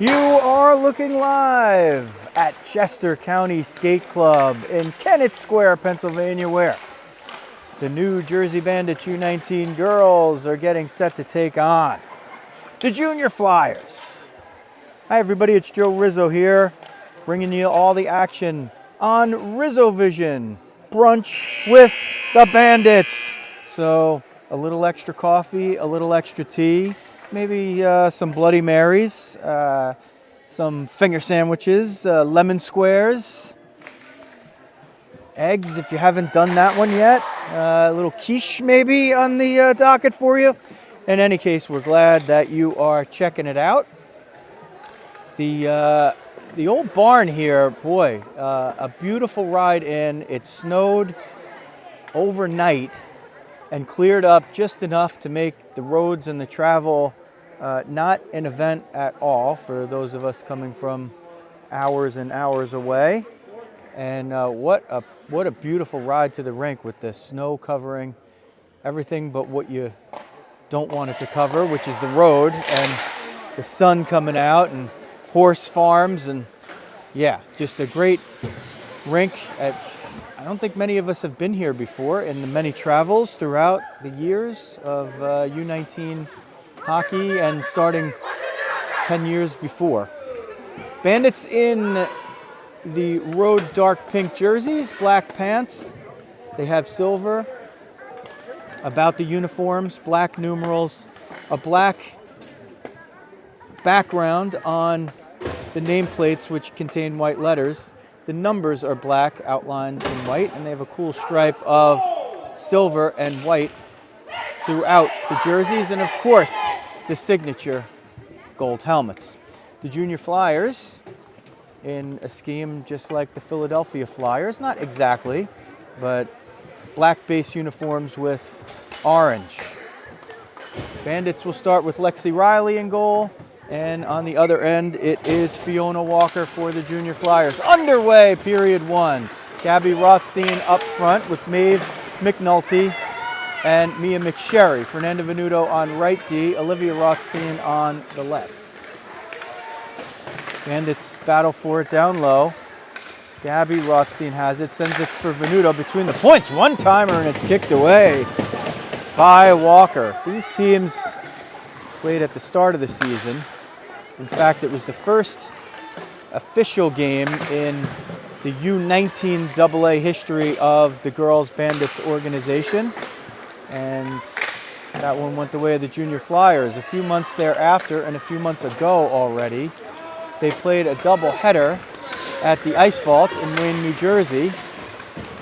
You are looking live at Chester County Skate Club in Kennett Square, Pennsylvania, where the New Jersey Bandits U19 girls are getting set to take on the Junior Flyers. Hi everybody, it's Joe Rizzo here, bringing you all the action on Rizzo Vision, brunch with the Bandits. So a little extra coffee, a little extra tea, maybe some Bloody Marys, some finger sandwiches, lemon squares, eggs if you haven't done that one yet, a little quiche maybe on the docket for you. In any case, we're glad that you are checking it out. The old barn here, boy, a beautiful ride in. It snowed overnight and cleared up just enough to make the roads and the travel not an event at all for those of us coming from hours and hours away. And what a beautiful ride to the rink with the snow covering everything but what you don't want it to cover, which is the road, and the sun coming out and horse farms, and yeah, just a great rink. I don't think many of us have been here before in the many travels throughout the years of U19 hockey and starting 10 years before. Bandits in the road dark pink jerseys, black pants. They have silver about the uniforms, black numerals, a black background on the nameplates, which contain white letters. The numbers are black, outlined in white, and they have a cool stripe of silver and white throughout the jerseys, and of course, the signature gold helmets. The Junior Flyers, in a scheme just like the Philadelphia Flyers, not exactly, but black base uniforms with orange. Bandits will start with Lexi Riley in goal. And on the other end, it is Fiona Walker for the Junior Flyers. Underway, period one. Gabby Rothstein up front with Maeve McNulty and Mia McSherry. Fernanda Venuto on right D, Olivia Rothstein on the left. Bandits battle for it down low. Gabby Rothstein has it, sends it for Venuto between the points. One-timer, and it's kicked away by Walker. These teams played at the start of the season. In fact, it was the first official game in the U19 AA history of the Girls Bandits organization. And that one went the way of the Junior Flyers. A few months thereafter, and a few months ago already, they played a doubleheader at the Ice Vault in Wayne, New Jersey.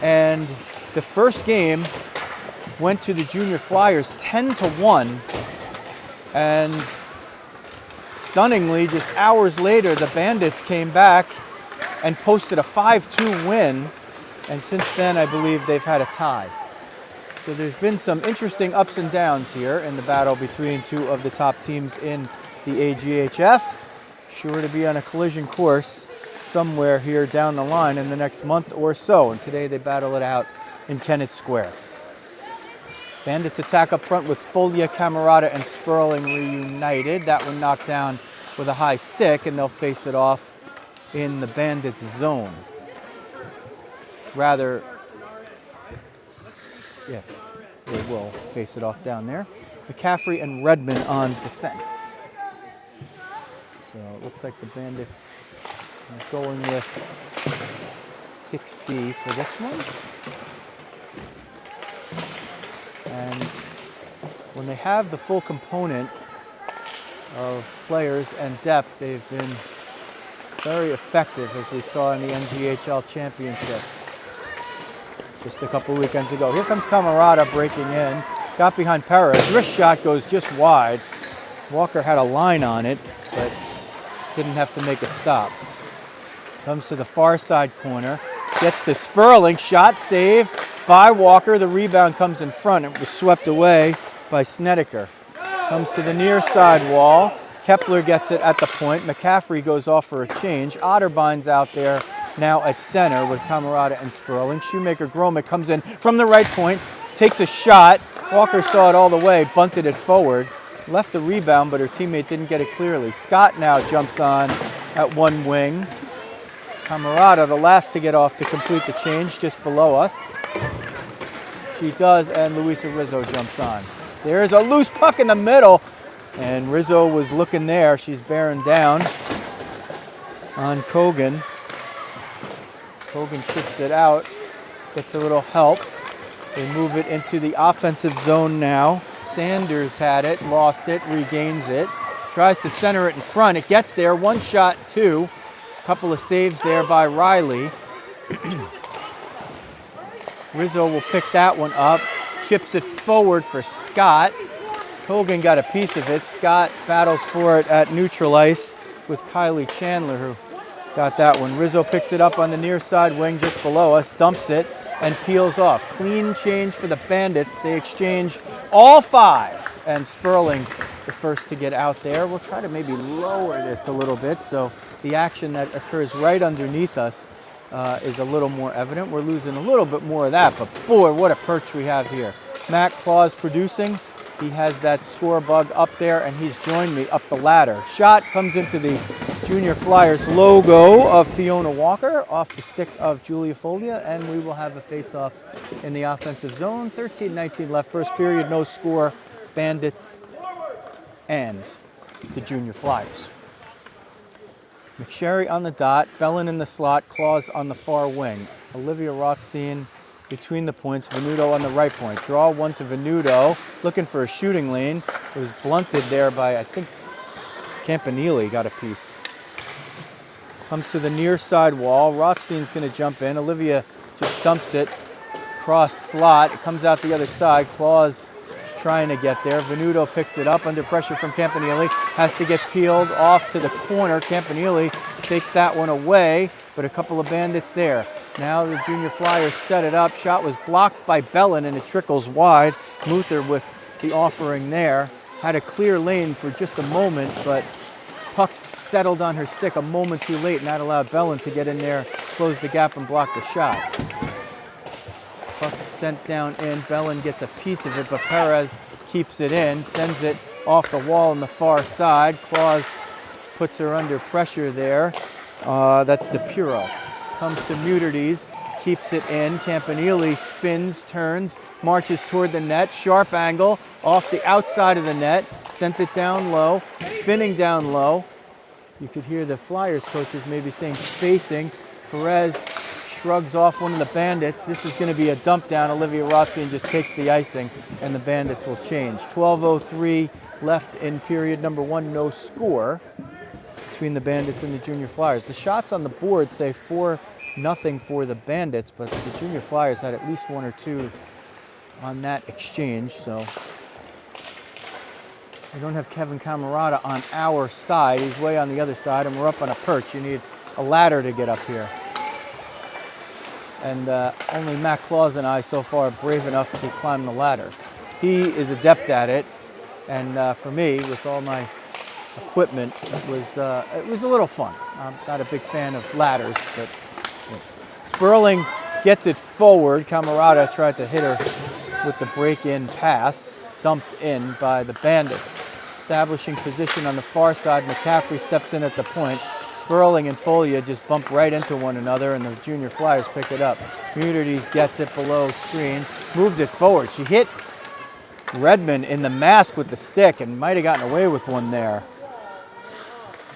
And the first game went to the Junior Flyers 10-1. And stunningly, just hours later, the Bandits came back and posted a 5-2 win. And since then, I believe they've had a tie. So there's been some interesting ups and downs here in the battle between two of the top teams in the AGHF. Sure to be on a collision course somewhere here down the line in the next month or so. And today they battle it out in Kennett Square. Bandits attack up front with Folia, Camerata, and Sperling reunited. That one knocked down with a high stick, and they'll face it off in the Bandits zone. Rather, yes, they will face it off down there. McCaffrey and Redmond on defense. So it looks like the Bandits are going with 6D for this one. And when they have the full component of players and depth, they've been very effective, as we saw in the NGHL championships just a couple weekends ago. Here comes Camerata breaking in. Got behind Perez. Wrist shot goes just wide. Walker had a line on it, but didn't have to make a stop. Comes to the far side corner. Gets to Sperling. Shot save by Walker. The rebound comes in front. It was swept away by Snedeker. Comes to the near side wall. Kepler gets it at the point. McCaffrey goes off for a change. Otterbine's out there now at center with Camerata and Sperling. Shoemaker Gromick comes in from the right point, takes a shot. Walker saw it all the way, bunted it forward. left the rebound, but her teammate didn't get it clearly. Scott now jumps on at one wing. Camerata, the last to get off to complete the change, just below us. She does, and Luisa Rizzo jumps on. There's a loose puck in the middle, and Rizzo was looking there. She's bearing down on Kogan. Kogan chips it out, gets a little help. They move it into the offensive zone now. Sanders had it, lost it, regains it. Tries to center it in front. It gets there, one shot, two. Couple of saves there by Riley. Rizzo will pick that one up, chips it forward for Scott. Kogan got a piece of it. Scott battles for it at neutral ice with Kylie Chandler, who got that one. Rizzo picks it up on the near side wing just below us, dumps it, and peels off. Clean change for the Bandits. They exchange all five, and Sperling the first to get out there. We'll try to maybe lower this a little bit so the action that occurs right underneath us is a little more evident. We're losing a little bit more of that, but boy, what a perch we have here. Matt Claus producing. He has that score bug up there, and he's joined me up the ladder. Shot comes into the Junior Flyers logo of Fiona Walker off the stick of Julia Folia, and we will have a face-off in the offensive zone. 13-19 left, first period, no score. Bandits and the Junior Flyers. McSherry on the dot, Bellin in the slot, Claus on the far wing. Olivia Rothstein between the points, Venuto on the right point. Draw one to Venuto, looking for a shooting lane. It was blunted there by, I think, Campanile got a piece. Comes to the near side wall. Rothstein's going to jump in. Olivia just dumps it. Cross slot. It comes out the other side. Claus is trying to get there. Venuto picks it up under pressure from Campanile. Has to get peeled off to the corner. Campanile takes that one away, but a couple of Bandits there. Now the Junior Flyers set it up. Shot was blocked by Bellin, and it trickles wide. Muther with the offering there. Had a clear lane for just a moment, but puck settled on her stick a moment too late, and that allowed Bellin to get in there, close the gap, and block the shot. Puck sent down in. Bellin gets a piece of it, but Perez keeps it in, sends it off the wall on the far side. Claus puts her under pressure there. That's DePuro. Comes to Muterdes, keeps it in. Campanile spins, turns, marches toward the net. Sharp angle off the outside of the net. Sent it down low, spinning down low. You could hear the Flyers coaches maybe saying spacing. Perez shrugs off one of the Bandits. This is going to be a dump down. Olivia Rothstein just takes the icing, and the Bandits will change. 12:03 left in period number one, no score between the Bandits and the Junior Flyers. The shots on the board say 4-0 for the Bandits, but the Junior Flyers had at least one or two on that exchange, so we don't have Kevin Camerata on our side. He's way on the other side, and we're up on a perch. You need a ladder to get up here. And only Matt Claus and I so far are brave enough to climb the ladder. He is adept at it, and for me, with all my equipment, it was a little fun. I'm not a big fan of ladders, but Sperling gets it forward. Camerata tried to hit her with the break-in pass, dumped in by the Bandits. Establishing position on the far side, McCaffrey steps in at the point. Sperling and Folia just bump right into one another, and the Junior Flyers pick it up. Muterdes gets it below screen, moved it forward. She hit Redmond in the mask with the stick and might have gotten away with one there.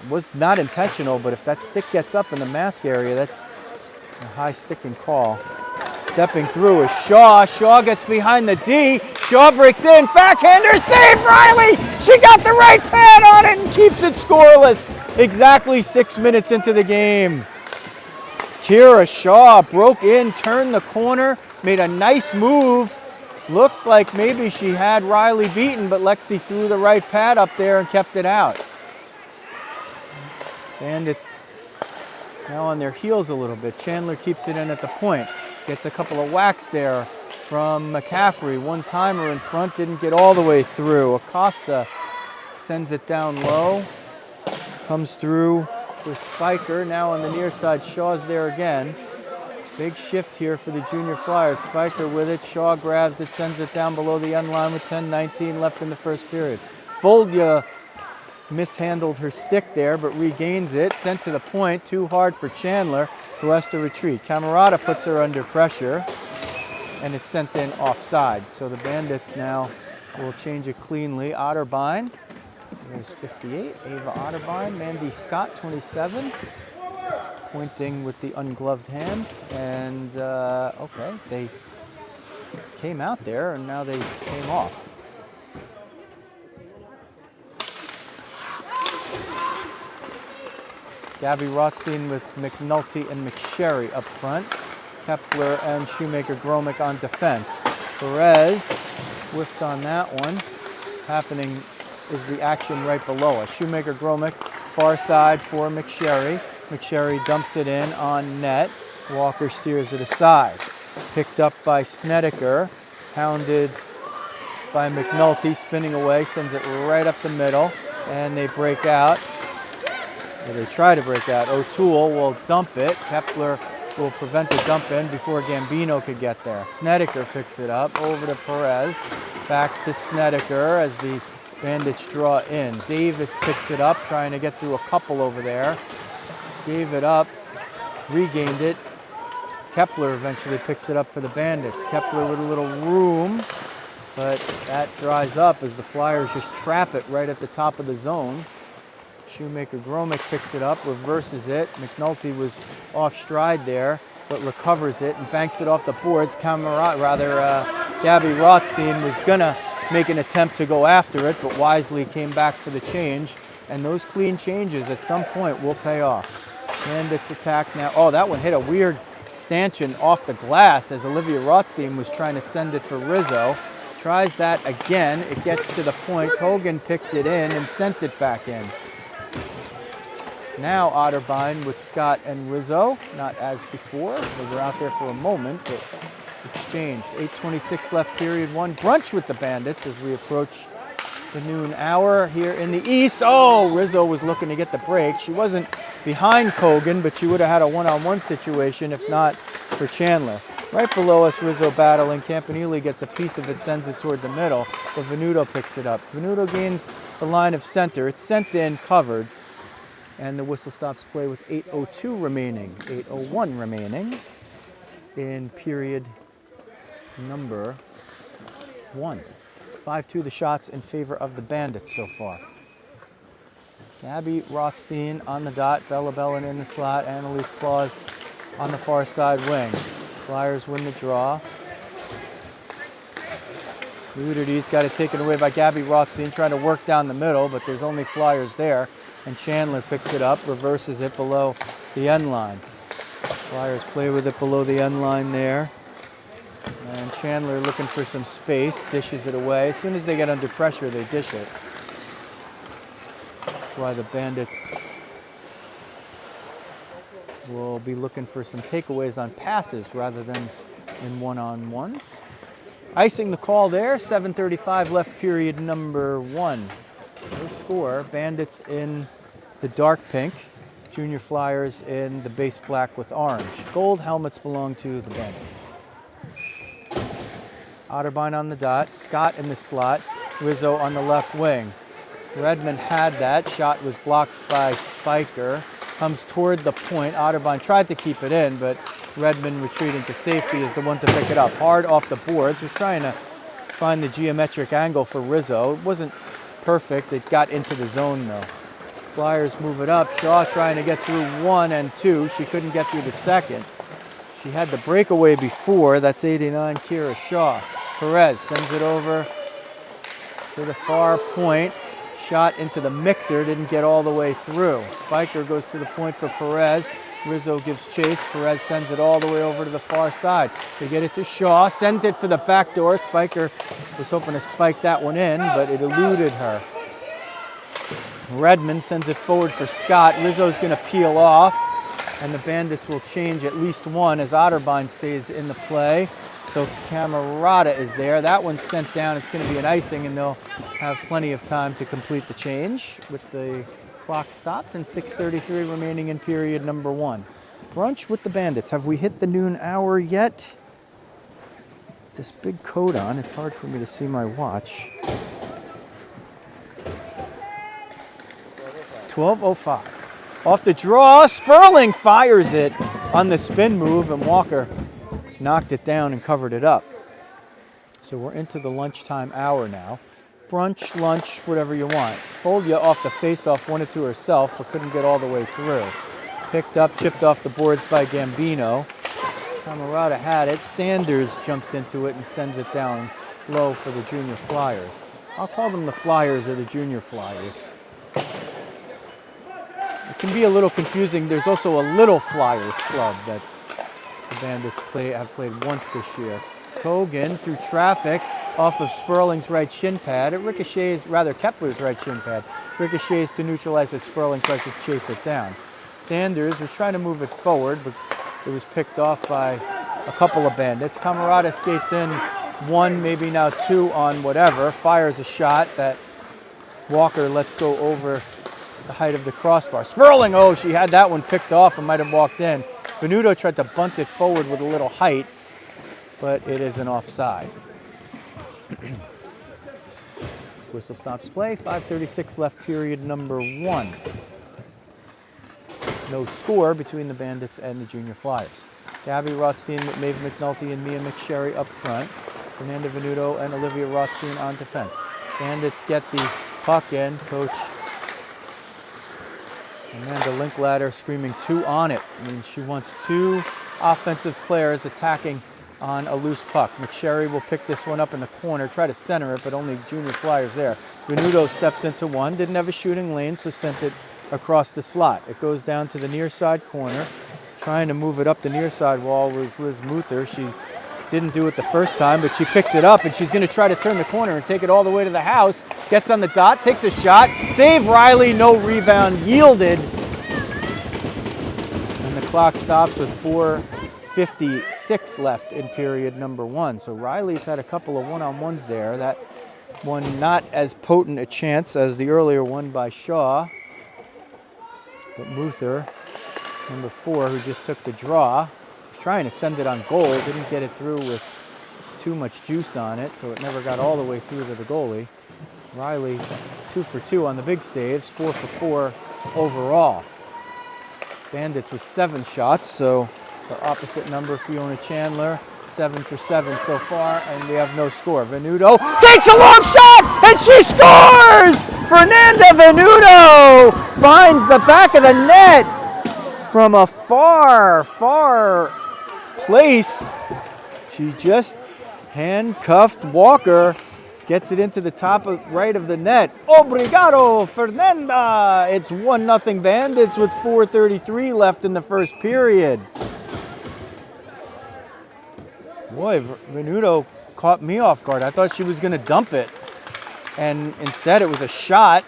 It was not intentional, but if that stick gets up in the mask area, that's a high sticking call. Stepping through is Shaw. Shaw gets behind the D. Shaw breaks in. Backhander save, Riley! She got the right pad on it and keeps it scoreless. Exactly 6 minutes into the game. Kira Shaw broke in, turned the corner, made a nice move. Looked like maybe she had Riley beaten, but Lexi threw the right pad up there and kept it out. Bandits now on their heels a little bit. Chandler keeps it in at the point. Gets a couple of whacks there from McCaffrey. One-timer in front, didn't get all the way through. Acosta sends it down low. Comes through for Spiker. Now on the near side, Shaw's there again. Big shift here for the Junior Flyers. Spiker with it. Shaw grabs it, sends it down below the end line with 10:19 left in the first period. Folja mishandled her stick there, but regains it. Sent to the point, too hard for Chandler, who has to retreat. Camerata puts her under pressure, and it's sent in offside. So the Bandits now will change it cleanly. Otterbein is 58. Ava Otterbein. Mandy Scott, 27. Pointing with the ungloved hand. And, okay, they came out there, and now they came off. Gabby Rothstein with McNulty and McSherry up front. Kepler and Shoemaker-Gromick on defense. Perez whiffed on that one. Happening is the action right below us. Shoemaker-Gromick, far side for McSherry. McSherry dumps it in on net. Walker steers it aside. Picked up by Snedeker. Hounded by McNulty, spinning away, sends it right up the middle. And they break out. Or they try to break out. O'Toole will dump it. Kepler will prevent the dump in before Gambino could get there. Snedeker picks it up, over to Perez, back to Snedeker as the Bandits draw in. Davis picks it up, trying to get through a couple over there. Gave it up, regained it. Kepler eventually picks it up for the Bandits. Kepler with a little room, but that dries up as the Flyers just trap it right at the top of the zone. Shoemaker-Gromick picks it up, reverses it. McNulty was off stride there, but recovers it and banks it off the boards. Gabby Rothstein was gonna make an attempt to go after it, but wisely came back for the change. And those clean changes at some point will pay off. Bandits attack now. Oh, that one hit a weird stanchion off the glass as Olivia Rothstein was trying to send it for Rizzo. Tries that again. It gets to the point. Hogan picked it in and sent it back in. Now Otterbein with Scott and Rizzo, not as before. They were out there for a moment, but exchanged. 8:26 left, period one. Brunch with the Bandits as we approach the noon hour here in the East. Oh, Rizzo was looking to get the break. She wasn't behind Kogan, but she would have had a one-on-one situation if not for Chandler. Right below us, Rizzo battling. Campanile gets a piece of it, sends it toward the middle, but Venuto picks it up. Venuto gains the line of center. It's sent in, covered. And the whistle stops play with 8:02 remaining, 8:01 remaining in period number one. 5-2 the shots in favor of the Bandits so far. Gabby Rothstein on the dot, Bella Bellin in the slot, Annalise Claus on the far side wing. Flyers win the draw. Ludity's got it taken away by Gabby Rothstein, trying to work down the middle, but there's only Flyers there. And Chandler picks it up, reverses it below the end line. Flyers play with it below the end line there. And Chandler looking for some space, dishes it away. As soon as they get under pressure, they dish it. That's why the Bandits will be looking for some takeaways on passes rather than in one-on-ones. Icing the call there, 7:35 left, period number one. No score. Bandits in the dark pink. Junior Flyers in the base black with orange. Gold helmets belong to the Bandits. Otterbein on the dot. Scott in the slot. Rizzo on the left wing. Redmond had that. Shot was blocked by Spiker. Comes toward the point. Otterbein tried to keep it in, but Redmond retreating to safety is the one to pick it up. Hard off the boards. Was trying to find the geometric angle for Rizzo. It wasn't perfect. It got into the zone though. Flyers move it up. Shaw trying to get through one and two. She couldn't get through the second. She had the breakaway before. That's 89 Kira Shaw. Perez sends it over to the far point. Shot into the mixer. Didn't get all the way through. Spiker goes to the point for Perez. Rizzo gives chase. Perez sends it all the way over to the far side. They get it to Shaw. Sent it for the back door. Spiker was hoping to spike that one in, but it eluded her. Redmond sends it forward for Scott. Rizzo's going to peel off, and the Bandits will change at least one as Otterbein stays in the play. So Camerata is there. That one's sent down. It's going to be an icing, and they'll have plenty of time to complete the change with the clock stopped and 6:33 remaining in period number one. Brunch with the Bandits. Have we hit the noon hour yet? This big coat on, it's hard for me to see my watch. 12:05. Off the draw, Sperling fires it on the spin move, and Walker knocked it down and covered it up. So we're into the lunchtime hour now. Brunch, lunch, whatever you want. Folia off the face-off, wanted to herself, but couldn't get all the way through. Picked up, chipped off the boards by Gambino. Camerata had it. Sanders jumps into it and sends it down low for the Junior Flyers. I'll call them the Flyers or the Junior Flyers. It can be a little confusing. There's also a Little Flyers club that the Bandits have played once this year. Kogan through traffic off of Sperling's right shin pad. It ricochets, rather Kepler's right shin pad. Ricochets to neutralize as Sperling tries to chase it down. Sanders was trying to move it forward, but it was picked off by a couple of Bandits. Camerata skates in one, maybe now two on whatever. Fires a shot that Walker lets go over the height of the crossbar. Sperling, oh, she had that one picked off and might have walked in. Venuto tried to bunt it forward with a little height, but it is an offside. Whistle stops play, 5:36 left, period number 1. No score between the Bandits and the Junior Flyers. Gabby Rothstein, Maeve McNulty, and Mia McSherry up front. Fernanda Venuto and Olivia Rothstein on defense. Bandits get the puck in. Coach Amanda Linklater screaming 2 on it. I mean, she wants 2 offensive players attacking on a loose puck. McSherry will pick this one up in the corner, try to center it, but only Junior Flyers there. Venuto steps into one, didn't have a shooting lane, so sent it across the slot. It goes down to the near side corner. Trying to move it up the near side wall was Liz Muther. She didn't do it the first time, but she picks it up, and she's going to try to turn the corner and take it all the way to the house. Gets on the dot, takes a shot. Save Riley, no rebound, yielded. And the clock stops with 4:56 left in period number 1. So Riley's had a couple of one-on-ones there. That one not as potent a chance as the earlier one by Shaw. But Muther, number 4, who just took the draw, was trying to send it on goal, didn't get it through with too much juice on it, so it never got all the way through to the goalie. Riley, 2 for 2 on the big saves, 4 for 4 overall. Bandits with 7 shots, so the opposite number, Fiona Chandler, 7 for 7 so far, and we have no score. Venuto takes a long shot, and she scores! Fernanda Venuto finds the back of the net from a far, far place. She just handcuffed Walker, gets it into the top right of the net. Obrigado, Fernanda! It's 1-0 Bandits with 4:33 left in the first period. Boy, Venuto caught me off guard. I thought she was going to dump it, and instead it was a shot.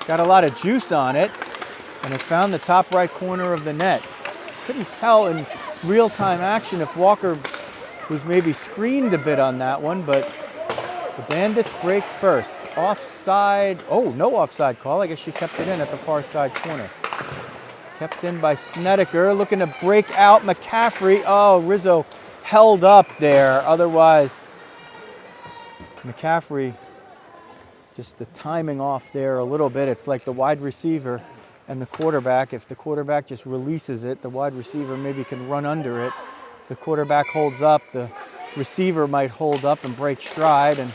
Got a lot of juice on it, and it found the top right corner of the net. Couldn't tell in real-time action if Walker was maybe screened a bit on that one, but the Bandits break first. Offside. Oh, no offside call. I guess she kept it in at the far side corner. Kept in by Snedeker, looking to break out McCaffrey. Oh, Rizzo held up there. Otherwise, McCaffrey, just the timing off there a little bit. It's like the wide receiver and the quarterback. If the quarterback just releases it, the wide receiver maybe can run under it. If the quarterback holds up, the receiver might hold up and break stride, and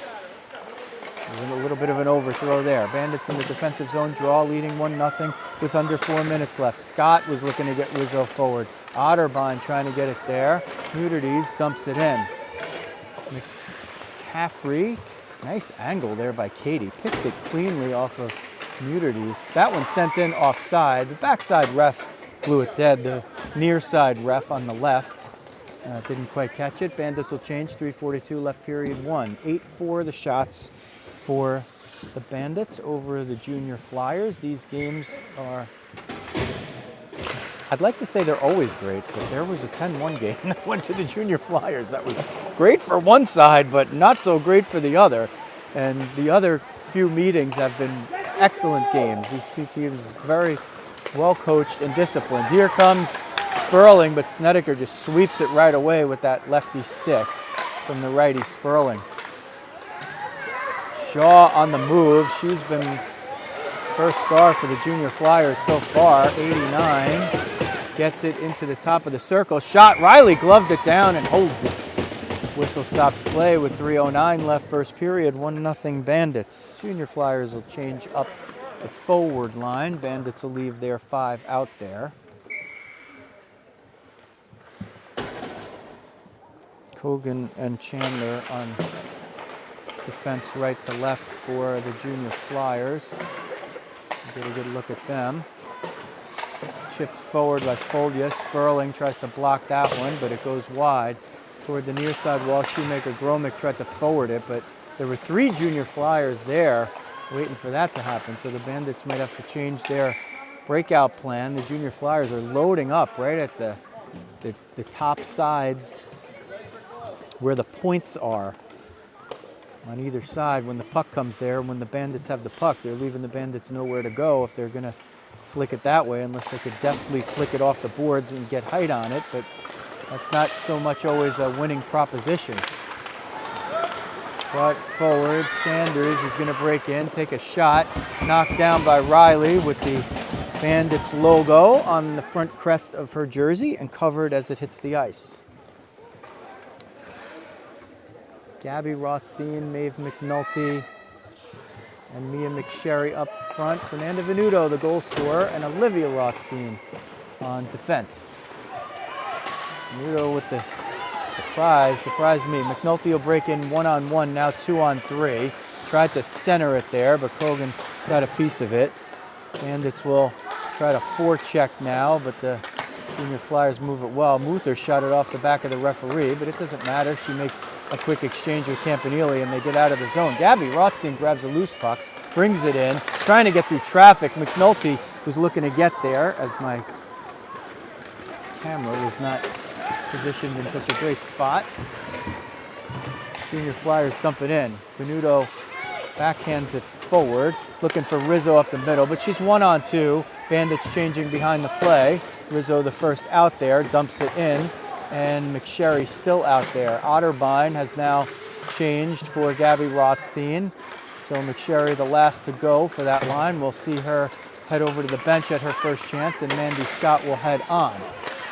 there's a little bit of an overthrow there. Bandits in the defensive zone draw, leading 1-0 with under 4 minutes left. Scott was looking to get Rizzo forward. Otterbein trying to get it there. Nudities dumps it in. McCaffrey, nice angle there by Katie. Picked it cleanly off of Nudities. That one sent in offside. The backside ref blew it dead. The near side ref on the left didn't quite catch it. Bandits will change. 3:42 left, period 1. 8-4 the shots for the Bandits over the Junior Flyers. These games are, I'd like to say they're always great, but there was a 10-1 game that went to the Junior Flyers. That was great for one side, but not so great for the other. And the other few meetings have been excellent games. These two teams very well coached and disciplined. Here comes Sperling, but Snedeker just sweeps it right away with that lefty stick from the righty Sperling. Shaw on the move. She's been First star for the Junior Flyers so far, 89. Gets it into the top of the circle. Shot, Riley gloved it down and holds it. Whistle stops play with 3:09 left first period, 1-0 Bandits. Junior Flyers will change up the forward line. Bandits will leave their 5 out there. Kogan and Chandler on defense right to left for the Junior Flyers. Get a good look at them. Chipped forward by Foldia. Sperling tries to block that one, but it goes wide. Toward the near side wall, Shoemaker Gromick tried to forward it, but there were 3 Junior Flyers there waiting for that to happen, so the Bandits might have to change their breakout plan. The Junior Flyers are loading up right at the top sides where the points are on either side. When the puck comes there, when the Bandits have the puck, they're leaving the Bandits nowhere to go if they're going to flick it that way, unless they could deftly flick it off the boards and get height on it, but that's not so much always a winning proposition. Brought forward, Sanders is going to break in, take a shot, knocked down by Riley with the Bandits logo on the front crest of her jersey and covered as it hits the ice. Gabby Rothstein, Maeve McNulty, and Mia McSherry up front. Fernanda Venuto, the goal scorer, and Olivia Rothstein on defense. Venuto with the surprised me. McNulty will break in 1-on-1, now 2-on-3. Tried to center it there, but Kogan got a piece of it. Bandits will try to forecheck now, but the Junior Flyers move it well. Muther shot it off the back of the referee, but it doesn't matter. She makes a quick exchange with Campanile, and they get out of the zone. Gabby Rothstein grabs a loose puck, brings it in, trying to get through traffic. McNulty was looking to get there, as my camera was not positioned in such a great spot. Junior Flyers dump it in. Venuto backhands it forward, looking for Rizzo up the middle, but she's 1-on-2. Bandits changing behind the play. Rizzo, the first out there, dumps it in, and McSherry still out there. Otterbein has now changed for Gabby Rothstein. So McSherry, the last to go for that line. We'll see her head over to the bench at her first chance, and Mandy Scott will head on.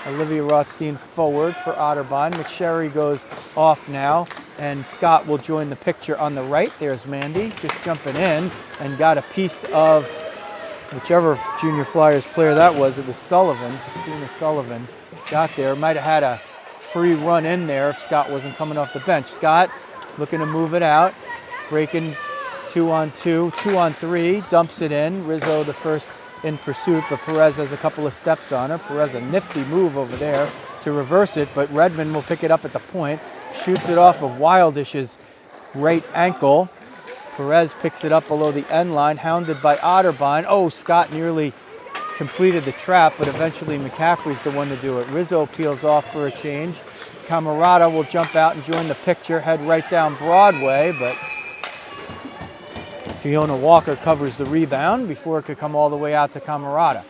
Olivia Rothstein forward for Otterbein. McSherry goes off now, and Scott will join the picture on the right. There's Mandy just jumping in and got a piece of whichever Junior Flyers player that was. It was Sullivan, Christina Sullivan. Got there, might have had a free run in there if Scott wasn't coming off the bench. Scott looking to move it out, breaking 2-on-2, 2-on-3, dumps it in. Rizzo the first in pursuit, but Perez has a couple of steps on her. Perez a nifty move over there to reverse it, but Redmond will pick it up at the point, shoots it off of Wildish's right ankle. Perez picks it up below the end line, hounded by Otterbein. Oh, Scott nearly completed the trap, but eventually McCaffrey's the one to do it. Rizzo peels off for a change. Camerata will jump out and join the picture, head right down Broadway, but Fiona Walker covers the rebound before it could come all the way out to Camerata.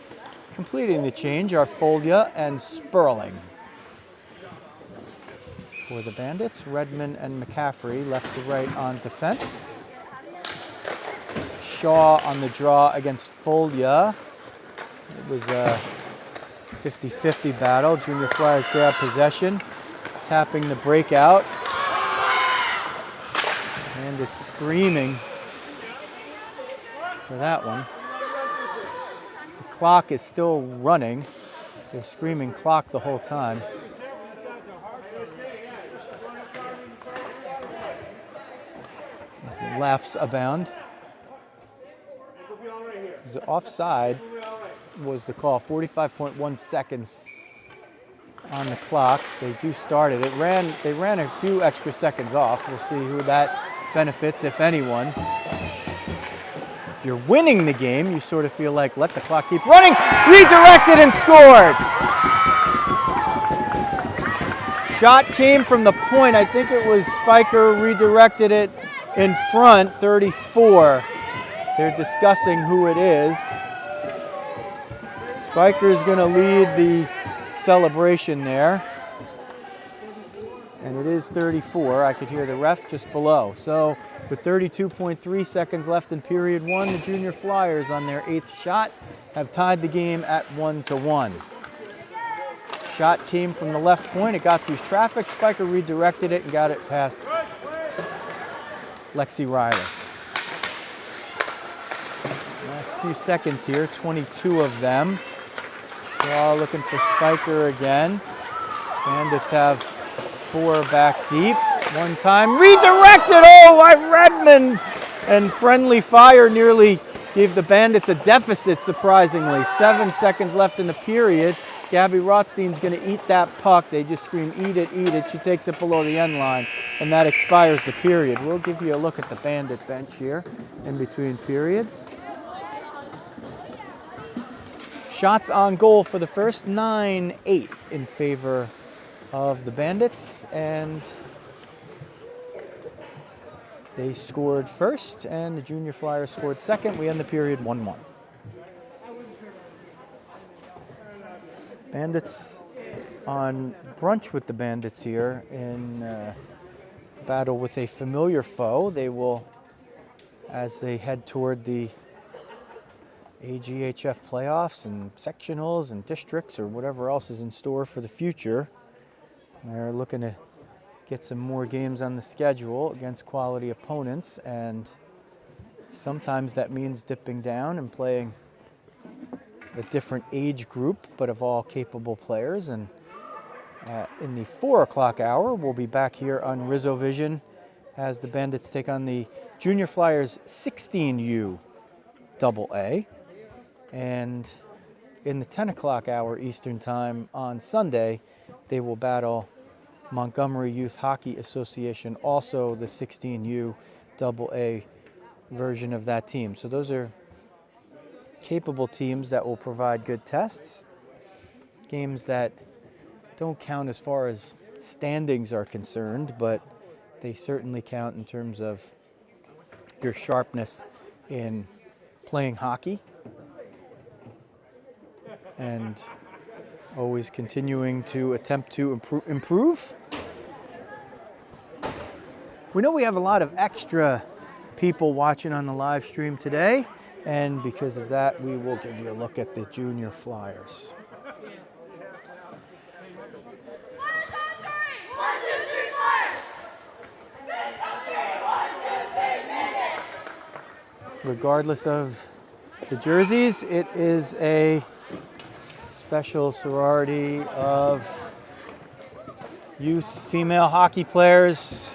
Completing the change are Foldia and Sperling. For the Bandits, Redmond and McCaffrey left to right on defense. Shaw on the draw against Foldia. It was a 50-50 battle. Junior Flyers grab possession, tapping the breakout. And it's screaming for that one. The clock is still running. They're screaming clock the whole time. Laughs abound. The offside was the call. 45.1 seconds on the clock. They do start it. They ran a few extra seconds off. We'll see who that benefits, if anyone. If you're winning the game, you sort of feel like let the clock keep running. Redirected and scored. Shot came from the point. I think it was Spiker redirected it in front, 34. They're discussing who it is. Spiker's going to lead the celebration there. And it is 34. I could hear the ref just below. So With 32.3 seconds left in period one, the Junior Flyers on their 8th shot have tied the game at 1-1. Shot came from the left point. It got through traffic. Spiker redirected it and got it past Lexi Riley. Last few seconds here, 22 of them. Shaw looking for Spiker again. Bandits have 4 back deep. One time redirected. Oh, Redmond! And friendly fire nearly gave the Bandits a deficit, surprisingly. 7 seconds left in the period. Gabby Rothstein's going to eat that puck. They just scream, eat it, eat it. She takes it below the end line, and that expires the period. We'll give you a look at the Bandit bench here in between periods. Shots on goal for the first 9-8 in favor of the Bandits, and they scored first, and the Junior Flyers scored second. We end the period 1-1. Bandits on brunch with the Bandits here in battle with a familiar foe. They will, as they head toward the AGHF playoffs and sectionals and districts or whatever else is in store for the future, they're looking to get some more games on the schedule against quality opponents, and sometimes that means dipping down and playing a different age group, but of all capable players. And in the 4 o'clock hour, we'll be back here on Rizzo Vision as the Bandits take on the Junior Flyers 16U AA. And in the 10 o'clock hour Eastern Time on Sunday, they will battle Montgomery Youth Hockey Association, also the 16U AA version of that team. So those are capable teams that will provide good tests, games that don't count as far as standings are concerned, but they certainly count in terms of your sharpness in playing hockey and always continuing to attempt to improve. We know we have a lot of extra people watching on the live stream today, and because of that, we will give you a look at the Junior Flyers. Regardless of the jerseys, it is a special sorority of youth female hockey players.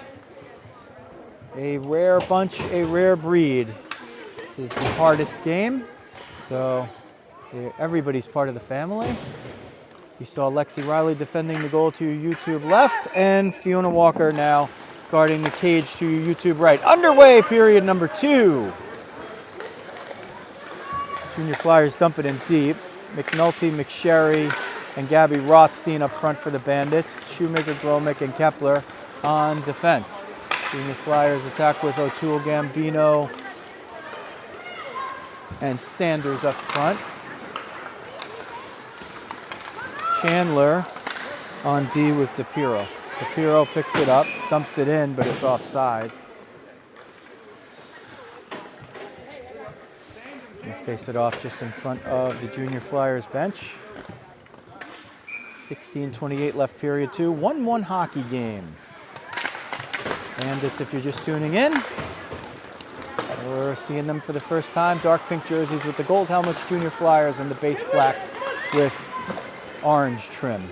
A rare bunch, a rare breed. This is the hardest game, so everybody's part of the family. You saw Lexi Riley defending the goal to your YouTube left, and Fiona Walker now guarding the cage to your YouTube right. Underway, period number 2. Junior Flyers dump it in deep. McNulty, McSherry, and Gabby Rothstein up front for the Bandits. Shoemaker, Gromick, and Kepler on defense. Junior Flyers attack with O'Toole, Gambino, and Sanders up front. Chandler on D with DePiro. DePiro picks it up, dumps it in, but it's offside. They face it off just in front of the Junior Flyers bench. 16:28 left period 2. 1-1 hockey game. Bandits, if you're just tuning in, we're seeing them for the first time. Dark pink jerseys with the gold helmets, Junior Flyers, and the base black with orange trim.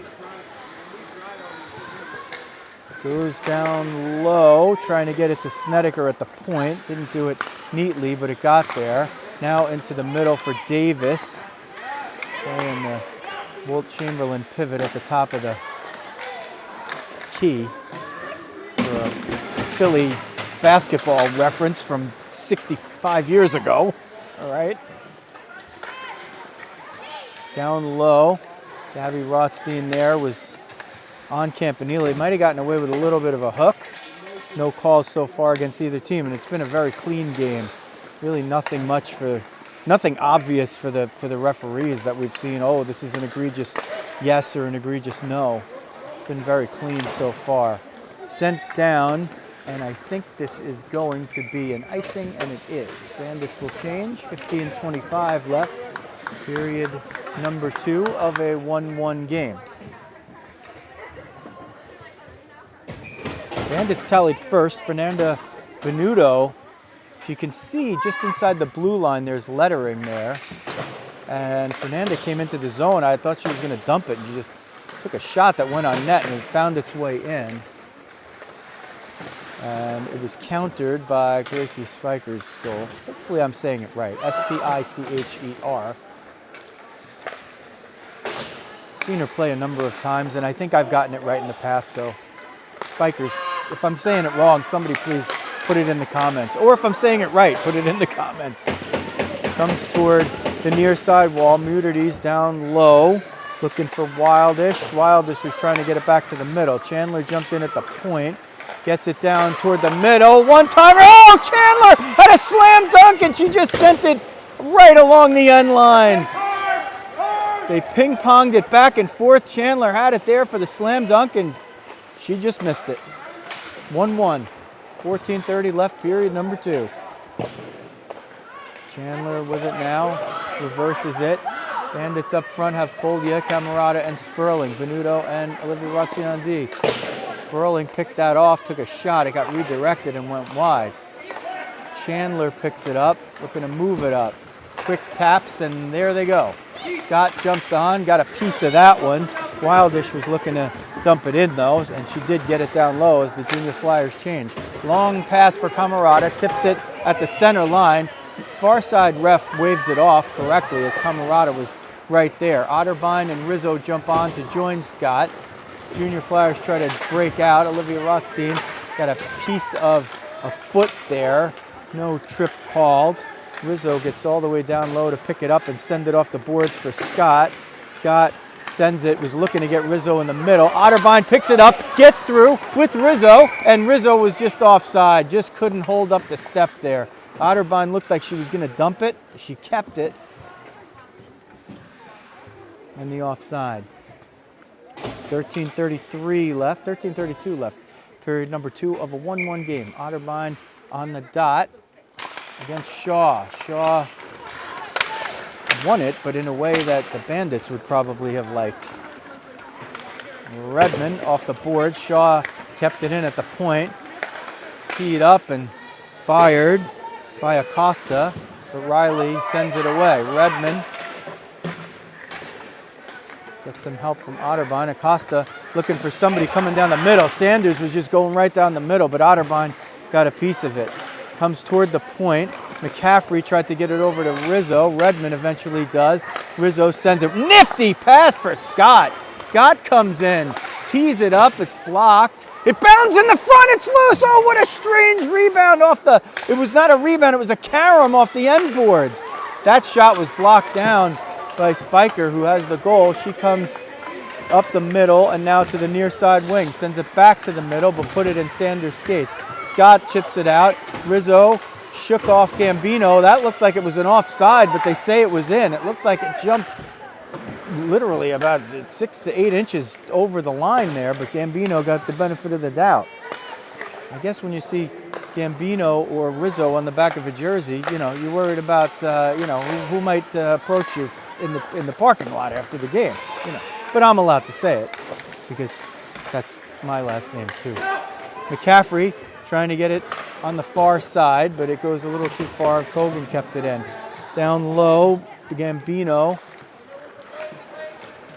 Goes down low, trying to get it to Snedeker at the point. Didn't do it neatly, but it got there. Now into the middle for Davis. Playing the Wilt Chamberlain pivot at the top of the key for a Philly basketball reference from 65 years ago. All right. Down low. Gabby Rothstein there was on Campanile. Might have gotten away with a little bit of a hook. No calls so far against either team, and it's been a very clean game. Really nothing obvious for the referees that we've seen. Oh, this is an egregious yes or an egregious no. It's been very clean so far. Sent down And I think this is going to be an icing, and it is. Bandits will change. 15:25 left. Period number 2 of a 1-1 game. Bandits tallied first. Fernanda Venuto. If you can see, just inside the blue line, there's lettering there. And Fernanda came into the zone. I thought she was going to dump it, and she just took a shot that went on net, and it found its way in. And it was countered by Gracie Spiker's goal. Hopefully I'm saying it right. S-P-I-C-H-E-R. Seen her play a number of times, and I think I've gotten it right in the past, so Spiker's, if I'm saying it wrong, somebody please put it in the comments. Or if I'm saying it right, put it in the comments. Comes toward the near side wall. Mudrides down low, looking for Wildish. Wildish was trying to get it back to the middle. Chandler jumped in at the point. Gets it down toward the middle. One-timer. Oh, Chandler had a slam dunk, and she just sent it right along the end line. They ping-ponged it back and forth. Chandler had it there for the slam dunk, and she just missed it. 1-1. 14:30 left, period number 2. Chandler with it now. Reverses it. Bandits up front have Folia, Camerata, and Sperling. Venuto and Olivia Razziandi. Sperling picked that off, took a shot. It got redirected and went wide. Chandler picks it up, looking to move it up. Quick taps, and there they go. Scott jumps on, got a piece of that one. Wildish was looking to dump it in, though, and she did get it down low as the Junior Flyers change. Long pass for Camerata, tips it at the center line. Far side ref waves it off correctly as Camerata was right there. Otterbein and Rizzo jump on to join Scott. Junior Flyers try to break out. Olivia Rothstein got a piece of a foot there. No trip called. Rizzo gets all the way down low to pick it up and send it off the boards for Scott. Scott sends it, was looking to get Rizzo in the middle. Otterbein picks it up, gets through with Rizzo, and Rizzo was just offside. Just couldn't hold up the step there. Otterbein looked like she was going to dump it. She kept it. And the offside. 13:33 left, 13:32 left. Period number 2 of a 1-1 game. Otterbein on the dot against Shaw. Shaw won it, but in a way that the Bandits would probably have liked. Redmond off the board. Shaw kept it in at the point. Teed up and fired by Acosta, but Riley sends it away. Redmond gets some help from Otterbein. Acosta looking for somebody coming down the middle. Sanders was just going right down the middle, but Otterbein got a piece of it. Comes toward the point. McCaffrey tried to get it over to Rizzo. Redmond eventually does. Rizzo sends it. Nifty pass for Scott. Scott comes in, tees it up. It's blocked. It bounds in the front. It's loose. Oh, what a strange rebound off the... It was not a rebound. It was a carom off the end boards. That shot was blocked down by Spiker, who has the goal. She comes up the middle and now to the near side wing. Sends it back to the middle, but put it in Sanders' skates. Scott chips it out. Rizzo shook off Gambino. That looked like it was an offside, but they say it was in. It looked like it jumped literally about 6 to 8 inches over the line there, but Gambino got the benefit of the doubt. I guess when you see Gambino or Rizzo on the back of a jersey, you know, you're worried about, who might approach you in the parking lot after the game, you know. But I'm allowed to say it because that's my last name too. McCaffrey trying to get it on the far side, but it goes a little too far. Kogan kept it in. Down low, the Gambino.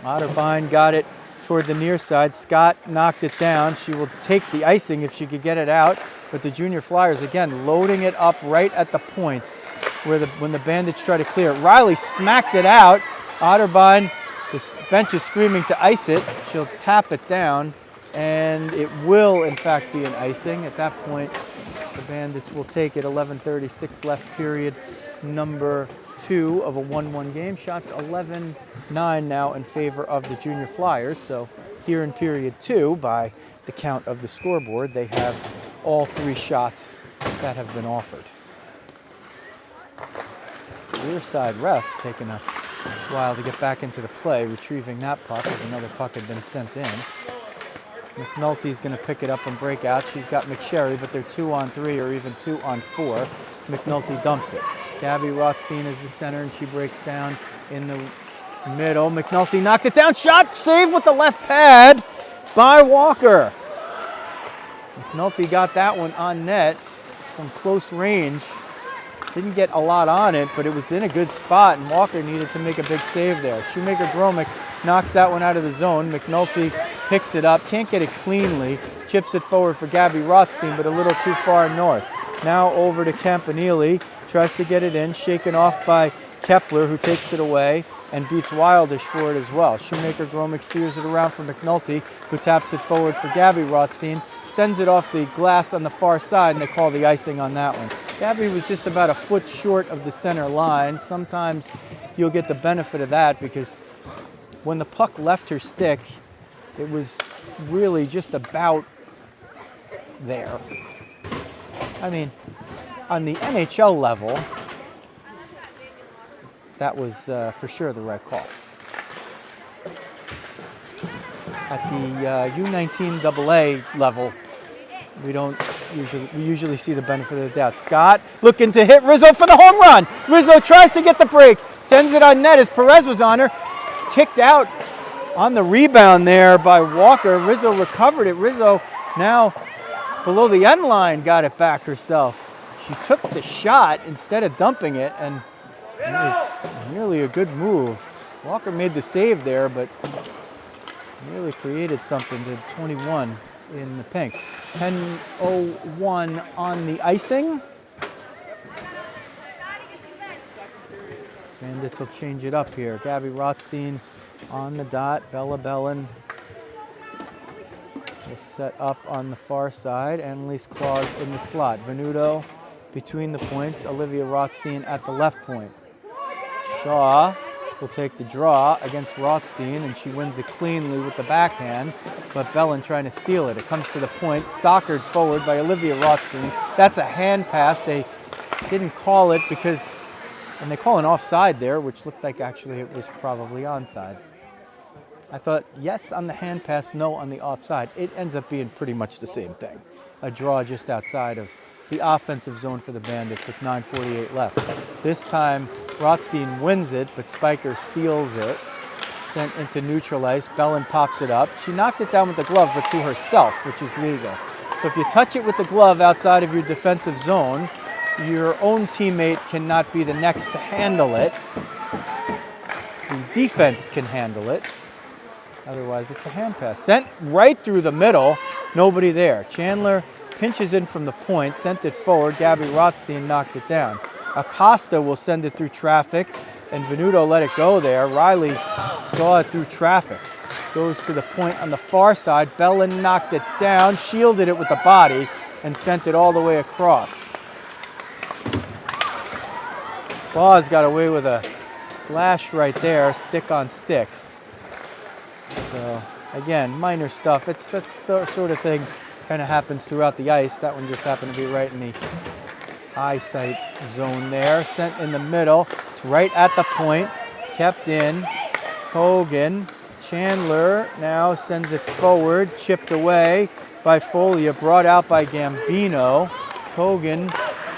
Otterbein got it toward the near side. Scott knocked it down. She will take the icing if she could get it out, but the Junior Flyers, again, loading it up right at the points when the Bandits try to clear it. Riley smacked it out. Otterbein, the bench is screaming to ice it. She'll tap it down, and it will, in fact, be an icing. At that point, the Bandits will take it. 11:36 left, period number 2 of a 1-1 game. Shots 11-9 now in favor of the Junior Flyers. So here in period 2, by the count of the scoreboard, they have all 3 shots that have been offered. Rear side ref taking a while to get back into the play, retrieving that puck as another puck had been sent in. McNulty's going to pick it up and break out. She's got McSherry, but they're 2-on-3 or even 2-on-4. McNulty dumps it. Gabby Rothstein is the center, and she breaks down in the middle. McNulty knocked it down. Shot saved with the left pad by Walker. McNulty got that one on net from close range. Didn't get a lot on it, but it was in a good spot, and Walker needed to make a big save there. Shoemaker-Gromick knocks that one out of the zone. McNulty picks it up, can't get it cleanly, chips it forward for Gabby Rothstein, but a little too far north. Now over to Campanile, tries to get it in, shaken off by Kepler, who takes it away and beats Wildish for it as well. Shoemaker-Gromick steers it around for McNulty, who taps it forward for Gabby Rothstein, sends it off the glass on the far side, and they call the icing on that one. Gabby was just about a foot short of the center line. Sometimes you'll get the benefit of that because when the puck left her stick, it was really just about there. I mean, on the NHL level, that was for sure the right call. At the U19 AA level, we usually see the benefit of the doubt. Scott looking to hit Rizzo for the home run. Rizzo tries to get the break, sends it on net as Perez was on her. Kicked out on the rebound there by Walker. Rizzo recovered it. Rizzo now below the end line got it back herself. She took the shot instead of dumping it, and it was nearly a good move. Walker made the save there, but really created something to 21 in the pink. 10:01 on the icing. Bandits will change it up here. Gabby Rothstein on the dot. Bella Bellin will set up on the far side. Annalise Claus in the slot. Venuto between the points. Olivia Rothstein at the left point. Shaw will take the draw against Rothstein, and she wins it cleanly with the backhand, but Bellin trying to steal it. It comes to the point, soccered forward by Olivia Rothstein. That's a hand pass. They didn't call it because, and they call an offside there, which looked like actually it was probably onside. I thought yes on the hand pass, no on the offside. It ends up being pretty much the same thing. A draw just outside of the offensive zone for the Bandits with 9:48 left. This time, Rothstein wins it, but Spiker steals it. Sent into neutral ice. Bellin pops it up. She knocked it down with the glove, but to herself, which is legal. So if you touch it with the glove outside of your defensive zone, your own teammate cannot be the next to handle it. The defense can handle it. Otherwise, it's a hand pass. Sent right through the middle. Nobody there. Chandler pinches in from the point, sent it forward. Gabby Rothstein knocked it down. Acosta will send it through traffic, and Venuto let it go there. Riley saw it through traffic. Goes to the point on the far side. Bellin knocked it down, shielded it with the body, and sent it all the way across. Claus got away with a slash right there, stick on stick. So, again, minor stuff. That's the sort of thing kind of happens throughout the ice. That one just happened to be right in the eyesight zone there. Sent in the middle. It's right at the point. Kept in. Hogan. Chandler now sends it forward. Chipped away by Folia. Brought out by Gambino. Hogan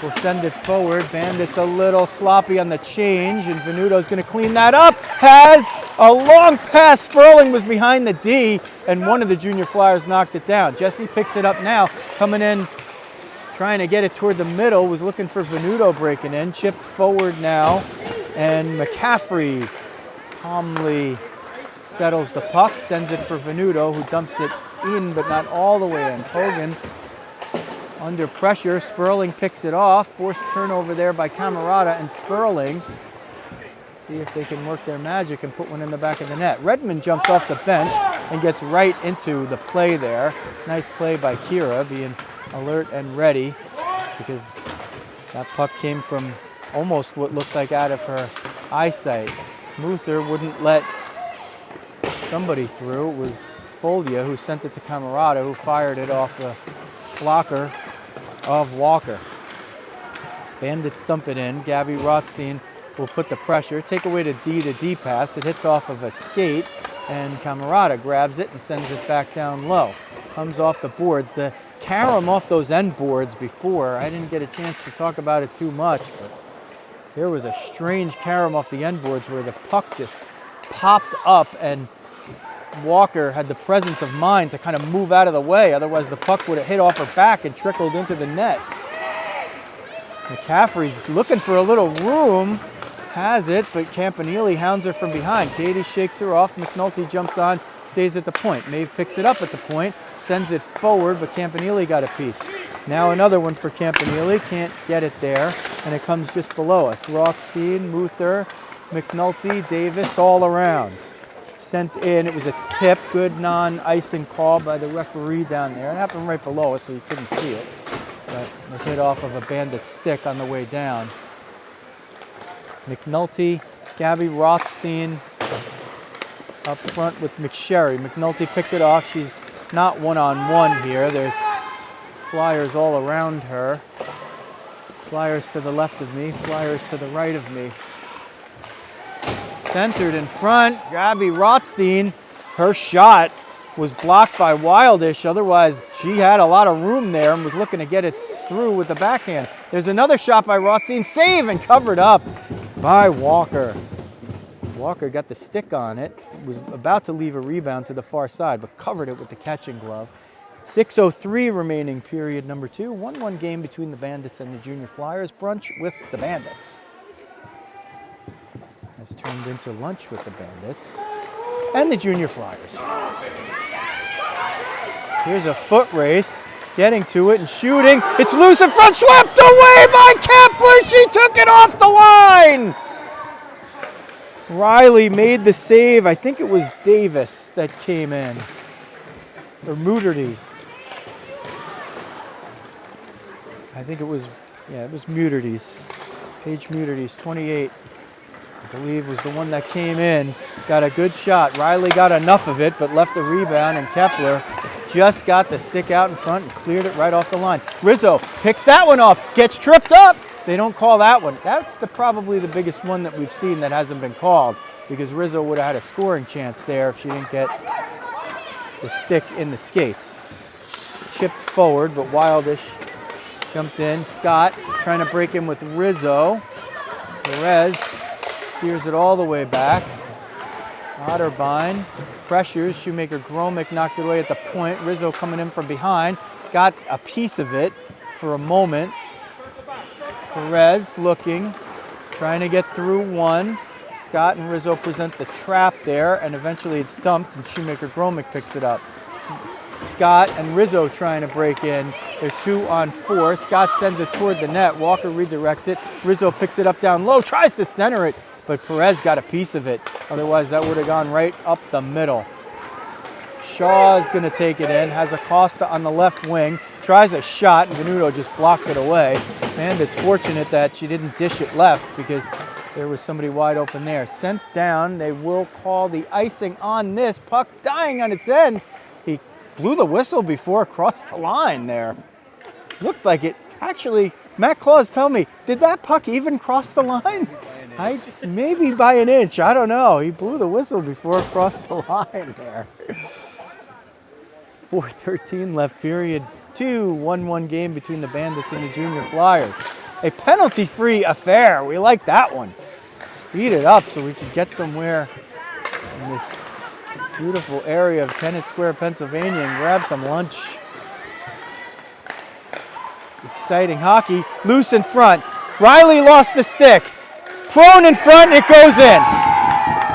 will send it forward. Bandits a little sloppy on the change, and Venuto's going to clean that up. Has a long pass. Sperling was behind the D, and one of the junior Flyers knocked it down. Jesse picks it up now, coming in, trying to get it toward the middle, was looking for Venuto breaking in. Chipped forward now, and McCaffrey calmly settles the puck, sends it for Venuto, who dumps it in, but not all the way in. Hogan under pressure. Sperling picks it off. Forced turnover there by Camerata and Sperling. See if they can work their magic and put one in the back of the net. Redmond jumps off the bench and gets right into the play there. Nice play by Kira, being alert and ready, because that puck came from almost what looked like out of her eyesight. Muther wouldn't let somebody through. It was Folia who sent it to Camerata, who fired it off the blocker of Walker. Bandits dump it in. Gabby Rothstein will put the pressure, take away the D pass. It hits off of a skate, and Camerata grabs it and sends it back down low. comes off the boards. The carom off those end boards before, I didn't get a chance to talk about it too much, but there was a strange carom off the end boards where the puck just popped up and Walker had the presence of mind to kind of move out of the way. Otherwise, the puck would have hit off her back and trickled into the net. McCaffrey's looking for a little room. Has it, but Campanile hounds her from behind. Katie shakes her off. McNulty jumps on, stays at the point. Maeve picks it up at the point, sends it forward, but Campanile got a piece. Now another one for Campanile. Can't get it there, and it comes just below us. Rothstein, Muther, McNulty, Davis, all around. Sent in. It was a tip. Good non-icing call by the referee down there. It happened right below us, so you couldn't see it. But it hit off of a Bandit stick on the way down. McNulty, Gabby Rothstein up front with McSherry. McNulty picked it off. She's not one-on-one here. There's Flyers all around her. Flyers to the left of me, Flyers to the right of me. Centered in front, Gabby Rothstein. Her shot was blocked by Wildish. Otherwise, she had a lot of room there and was looking to get it through with the backhand. There's another shot by Rothstein. Save and covered up by Walker. Walker got the stick on it. Was about to leave a rebound to the far side, but covered it with the catching glove. 6:03 remaining period number 2. 1-1 game between the Bandits and the Junior Flyers. Brunch with the Bandits has turned into lunch with the Bandits and the Junior Flyers. Here's a foot race. Getting to it and shooting. It's loose in front, swept away by Kepler. She took it off the line. Riley made the save. I think it was Davis that came in. Or Muterdes. I think it was Muterdes. Paige Muterdes, 28. I believe was the one that came in. Got a good shot. Riley got enough of it, but left a rebound, and Kepler just got the stick out in front and cleared it right off the line. Rizzo picks that one off, gets tripped up. They don't call that one. That's probably the biggest one that we've seen that hasn't been called, because Rizzo would have had a scoring chance there if she didn't get the stick in the skates. Chipped forward, but Wildish jumped in. Scott trying to break in with Rizzo. Perez steers it all the way back. Otterbein pressures. Shoemaker Gromick knocked it away at the point. Rizzo coming in from behind. Got a piece of it for a moment. Perez looking, trying to get through one. Scott and Rizzo present the trap there, and eventually it's dumped, and Shoemaker Gromick picks it up. Scott and Rizzo trying to break in. They're 2-on-4. Scott sends it toward the net. Walker redirects it. Rizzo picks it up down low, tries to center it, but Perez got a piece of it. Otherwise, that would have gone right up the middle. Shaw is going to take it in. Has Acosta on the left wing. Tries a shot, and Venuto just blocked it away. Bandits fortunate that she didn't dish it left, because there was somebody wide open there. Sent down. They will call the icing on this. Puck dying on its end. He blew the whistle before it crossed the line there. Looked like it. Actually, Matt Claus, tell me, did that puck even cross the line? Maybe by an inch. I don't know. He blew the whistle before it crossed the line there. 4:13 left, period 2. 1-1 game between the Bandits and the Junior Flyers. A penalty-free affair. We like that one. Speed it up so we can get somewhere in this beautiful area of Kennett Square, Pennsylvania, and grab some lunch. Exciting hockey. Loose in front. Riley lost the stick. Prone in front, it goes in.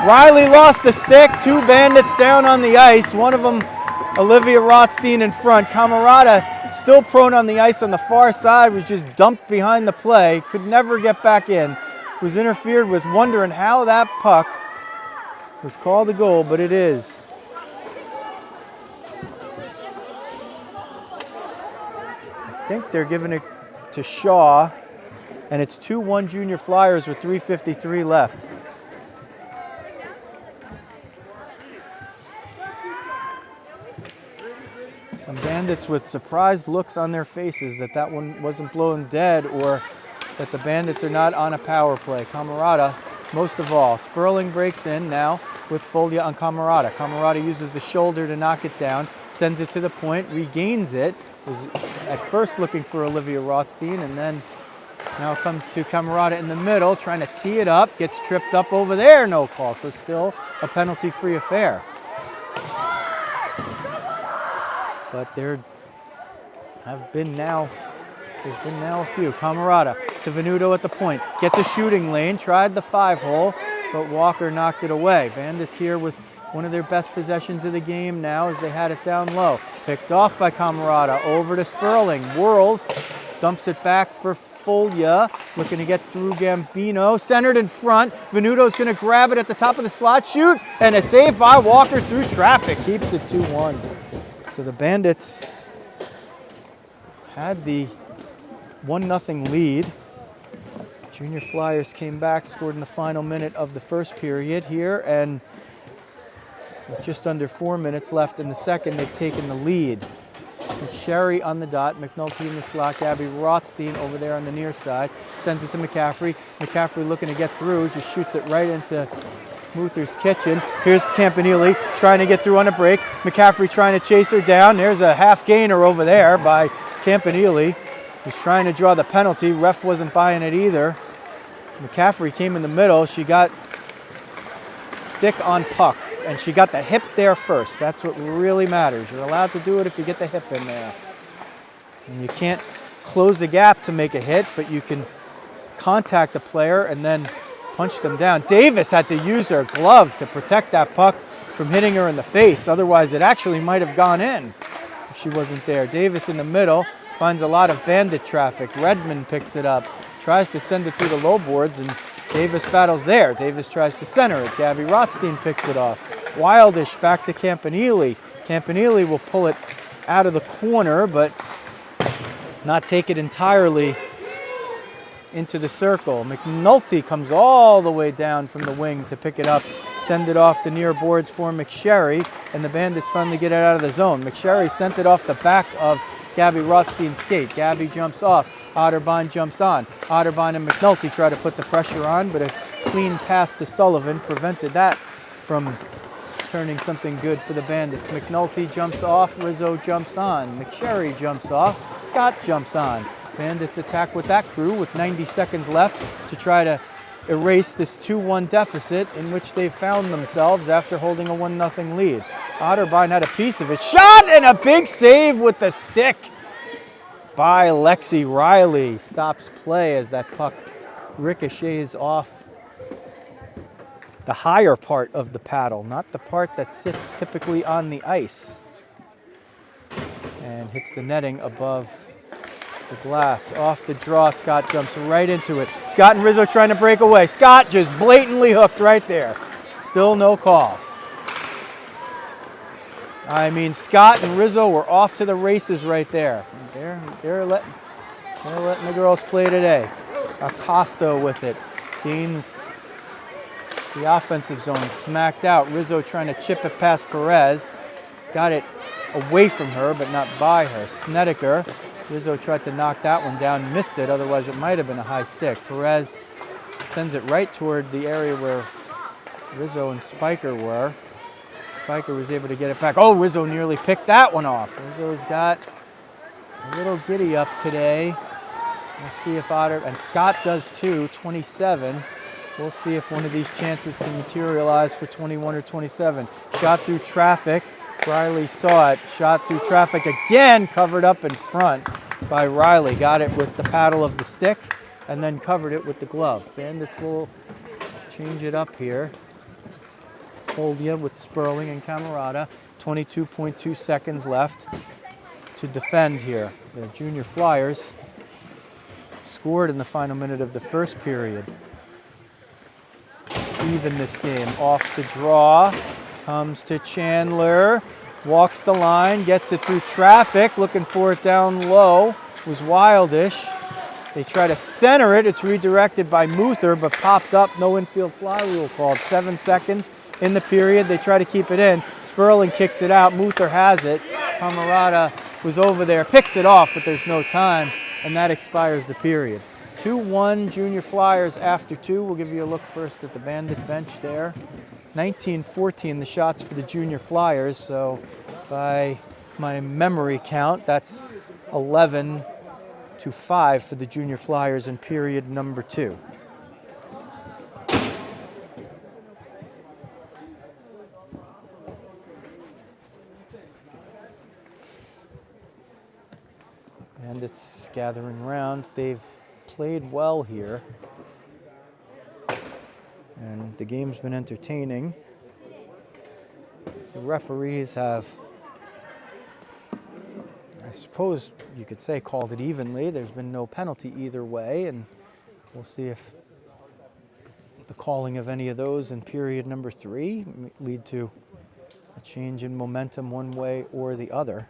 Riley lost the stick. 2 Bandits down on the ice. One of them, Olivia Rothstein, in front. Camarada still prone on the ice on the far side, was just dumped behind the play. Could never get back in. Was interfered with, wondering how that puck was called a goal, but it is. I think they're giving it to Shaw, and it's 2-1 Junior Flyers with 3:53 left. Some Bandits with surprised looks on their faces that one wasn't blown dead, or that the Bandits are not on a power play. Camarada, most of all. Sperling breaks in now. with Folia on Camarada. Camarada uses the shoulder to knock it down, sends it to the point, regains it. Was at first looking for Olivia Rothstein, and then now it comes to Camarada in the middle, trying to tee it up, gets tripped up over there, no call. So still a penalty-free affair. But there's been now a few. Camarada to Venuto at the point, gets a shooting lane, tried the 5-hole, but Walker knocked it away. Bandits here with one of their best possessions of the game now as they had it down low. Picked off by Camarada, over to Sperling, whirls, dumps it back for Folia, looking to get through Gambino, centered in front. Venuto's going to grab it at the top of the slot, shoot, and a save by Walker through traffic, keeps it 2-1. So the Bandits had the 1-0 lead. Junior Flyers came back, scored in the final minute of the first period here, and with just under 4 minutes left in the second, they've taken the lead. McSherry on the dot, McNulty in the slot, Gabby Rothstein over there on the near side, sends it to McCaffrey. McCaffrey looking to get through, just shoots it right into Muther's kitchen. Here's Campanile trying to get through on a break. McCaffrey trying to chase her down. There's a half gainer over there by Campanile, who's trying to draw the penalty. Ref wasn't buying it either. McCaffrey came in the middle. She got stick on puck, and she got the hip there first. That's what really matters. You're allowed to do it if you get the hip in there. And you can't close the gap to make a hit, but you can contact the player and then punch them down. Davis had to use her glove to protect that puck from hitting her in the face. Otherwise, it actually might have gone in if she wasn't there. Davis in the middle finds a lot of Bandit traffic. Redmond picks it up, tries to send it through the low boards, and Davis battles there. Davis tries to center it. Gabby Rothstein picks it off. Wildish back to Campanile. Campanile will pull it out of the corner, but not take it entirely into the circle. McNulty comes all the way down from the wing to pick it up, send it off the near boards for McSherry, and the Bandits finally get it out of the zone. McSherry sent it off the back of Gabby Rothstein's skate. Gabby jumps off. Otterbein jumps on. Otterbein and McNulty try to put the pressure on, but a clean pass to Sullivan prevented that from turning something good for the Bandits. McNulty jumps off. Rizzo jumps on. McSherry jumps off. Scott jumps on. Bandits attack with that crew with 90 seconds left to try to erase this 2-1 deficit in which they found themselves after holding a 1-0 lead. Otterbein had a piece of it. Shot and a big save with the stick by Lexi Riley. Stops play as that puck ricochets off the higher part of the paddle, not the part that sits typically on the ice, and hits the netting above the glass. Off the draw, Scott jumps right into it. Scott and Rizzo trying to break away. Scott just blatantly hooked right there. Still no calls. I mean, Scott and Rizzo were off to the races right there. They're letting the girls play today. Acosta with it. Gains the offensive zone. Smacked out. Rizzo trying to chip it past Perez. Got it away from her, but not by her. Snedeker. Rizzo tried to knock that one down. Missed it. Otherwise, it might have been a high stick. Perez sends it right toward the area where Rizzo and Spiker were. Spiker was able to get it back. Oh, Rizzo nearly picked that one off. Rizzo's got a little giddy up today. We'll see if Otter, and Scott does too, 27. We'll see if one of these chances can materialize for 21 or 27. Shot through traffic. Riley saw it. Shot through traffic again, covered up in front by Riley. Got it with the paddle of the stick and then covered it with the glove. Bandits will change it up here. Folia with Sperling and Camarada. 22.2 seconds left to defend here. The Junior Flyers scored in the final minute of the first period. Even this game. Off the draw. Comes to Chandler. Walks the line. Gets it through traffic. Looking for it down low. Was Wildish. They try to center it. It's redirected by Muther, but popped up. No infield fly rule called. 7 seconds in the period. They try to keep it in. Sperling kicks it out. Muther has it. Camarada was over there. Picks it off, but there's no time, and that expires the period. 2-1 Junior Flyers after 2. We'll give you a look first at the Bandit bench there. 19-14 the shots for the Junior Flyers, so by my memory count, that's 11-5 for the Junior Flyers in period number 2. Bandits gathering round. They've played well here, and the game's been entertaining. The referees have, I suppose you could say, called it evenly. There's been no penalty either way, and we'll see if the calling of any of those in period number 3 lead to a change in momentum one way or the other.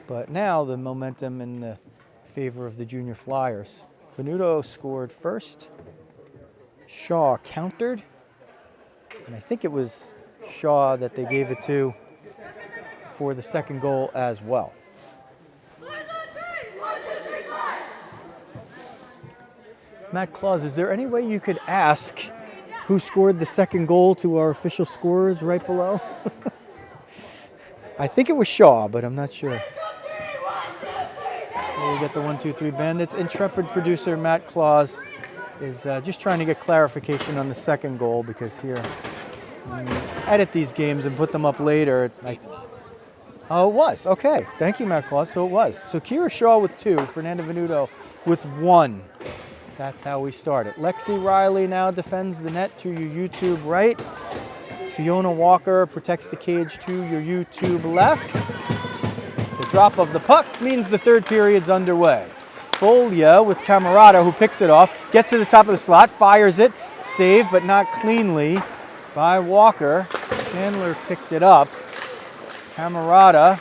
But now the momentum in the favor of the Junior Flyers. Venuto scored first. Shaw countered, and I think it was Shaw that they gave it to for the second goal as well. Matt Claus, is there any way you could ask who scored the second goal to our official scorers right below? I think it was Shaw, but I'm not sure. We get the 1-2-3 Bandits. Intrepid producer Matt Claus is just trying to get clarification on the second goal, because here, when you edit these games and put them up later, oh, it was. Okay. Thank you, Matt Claus. So it was. So Kira Shaw with 2, Fernando Venuto with 1. That's how we started. Lexi Riley now defends the net to your YouTube right. Fiona Walker protects the cage to your YouTube left. The drop of the puck means the third period's underway. Folia with Camarada, who picks it off, gets to the top of the slot, fires it, saved but not cleanly by Walker. Chandler picked it up. Camarada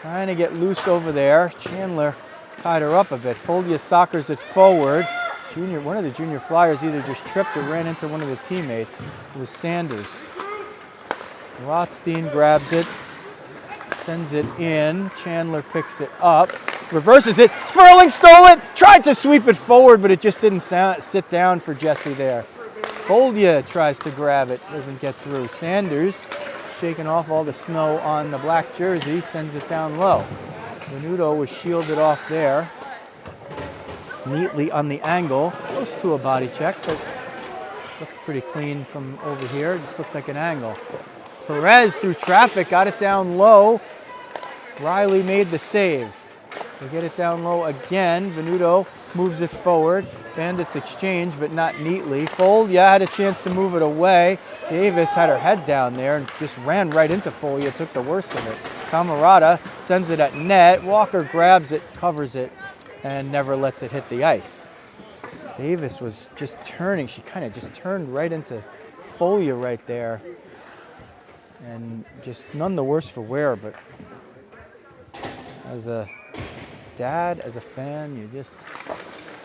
trying to get loose over there. Chandler tied her up a bit. Folia soccers it forward. One of the Junior Flyers either just tripped or ran into one of the teammates. It was Sanders. Rothstein grabs it, sends it in. Chandler picks it up, reverses it. Sperling stole it, tried to sweep it forward, but it just didn't sit down for Jesse there. Folia tries to grab it, doesn't get through. Sanders, shaking off all the snow on the black jersey, sends it down low. Venuto was shielded off there, neatly on the angle, close to a body check, but looked pretty clean from over here. Just looked like an angle. Perez through traffic, got it down low. Riley made the save. They get it down low again. Venuto moves it forward. Bandits exchange, but not neatly. Folia had a chance to move it away. Davis had her head down there and just ran right into Folia, took the worst of it. Camarada sends it at net. Walker grabs it, covers it, and never lets it hit the ice. Davis was just turning. She kind of just turned right into Folia right there. And just none the worse for wear, but as a dad, as a fan, you just,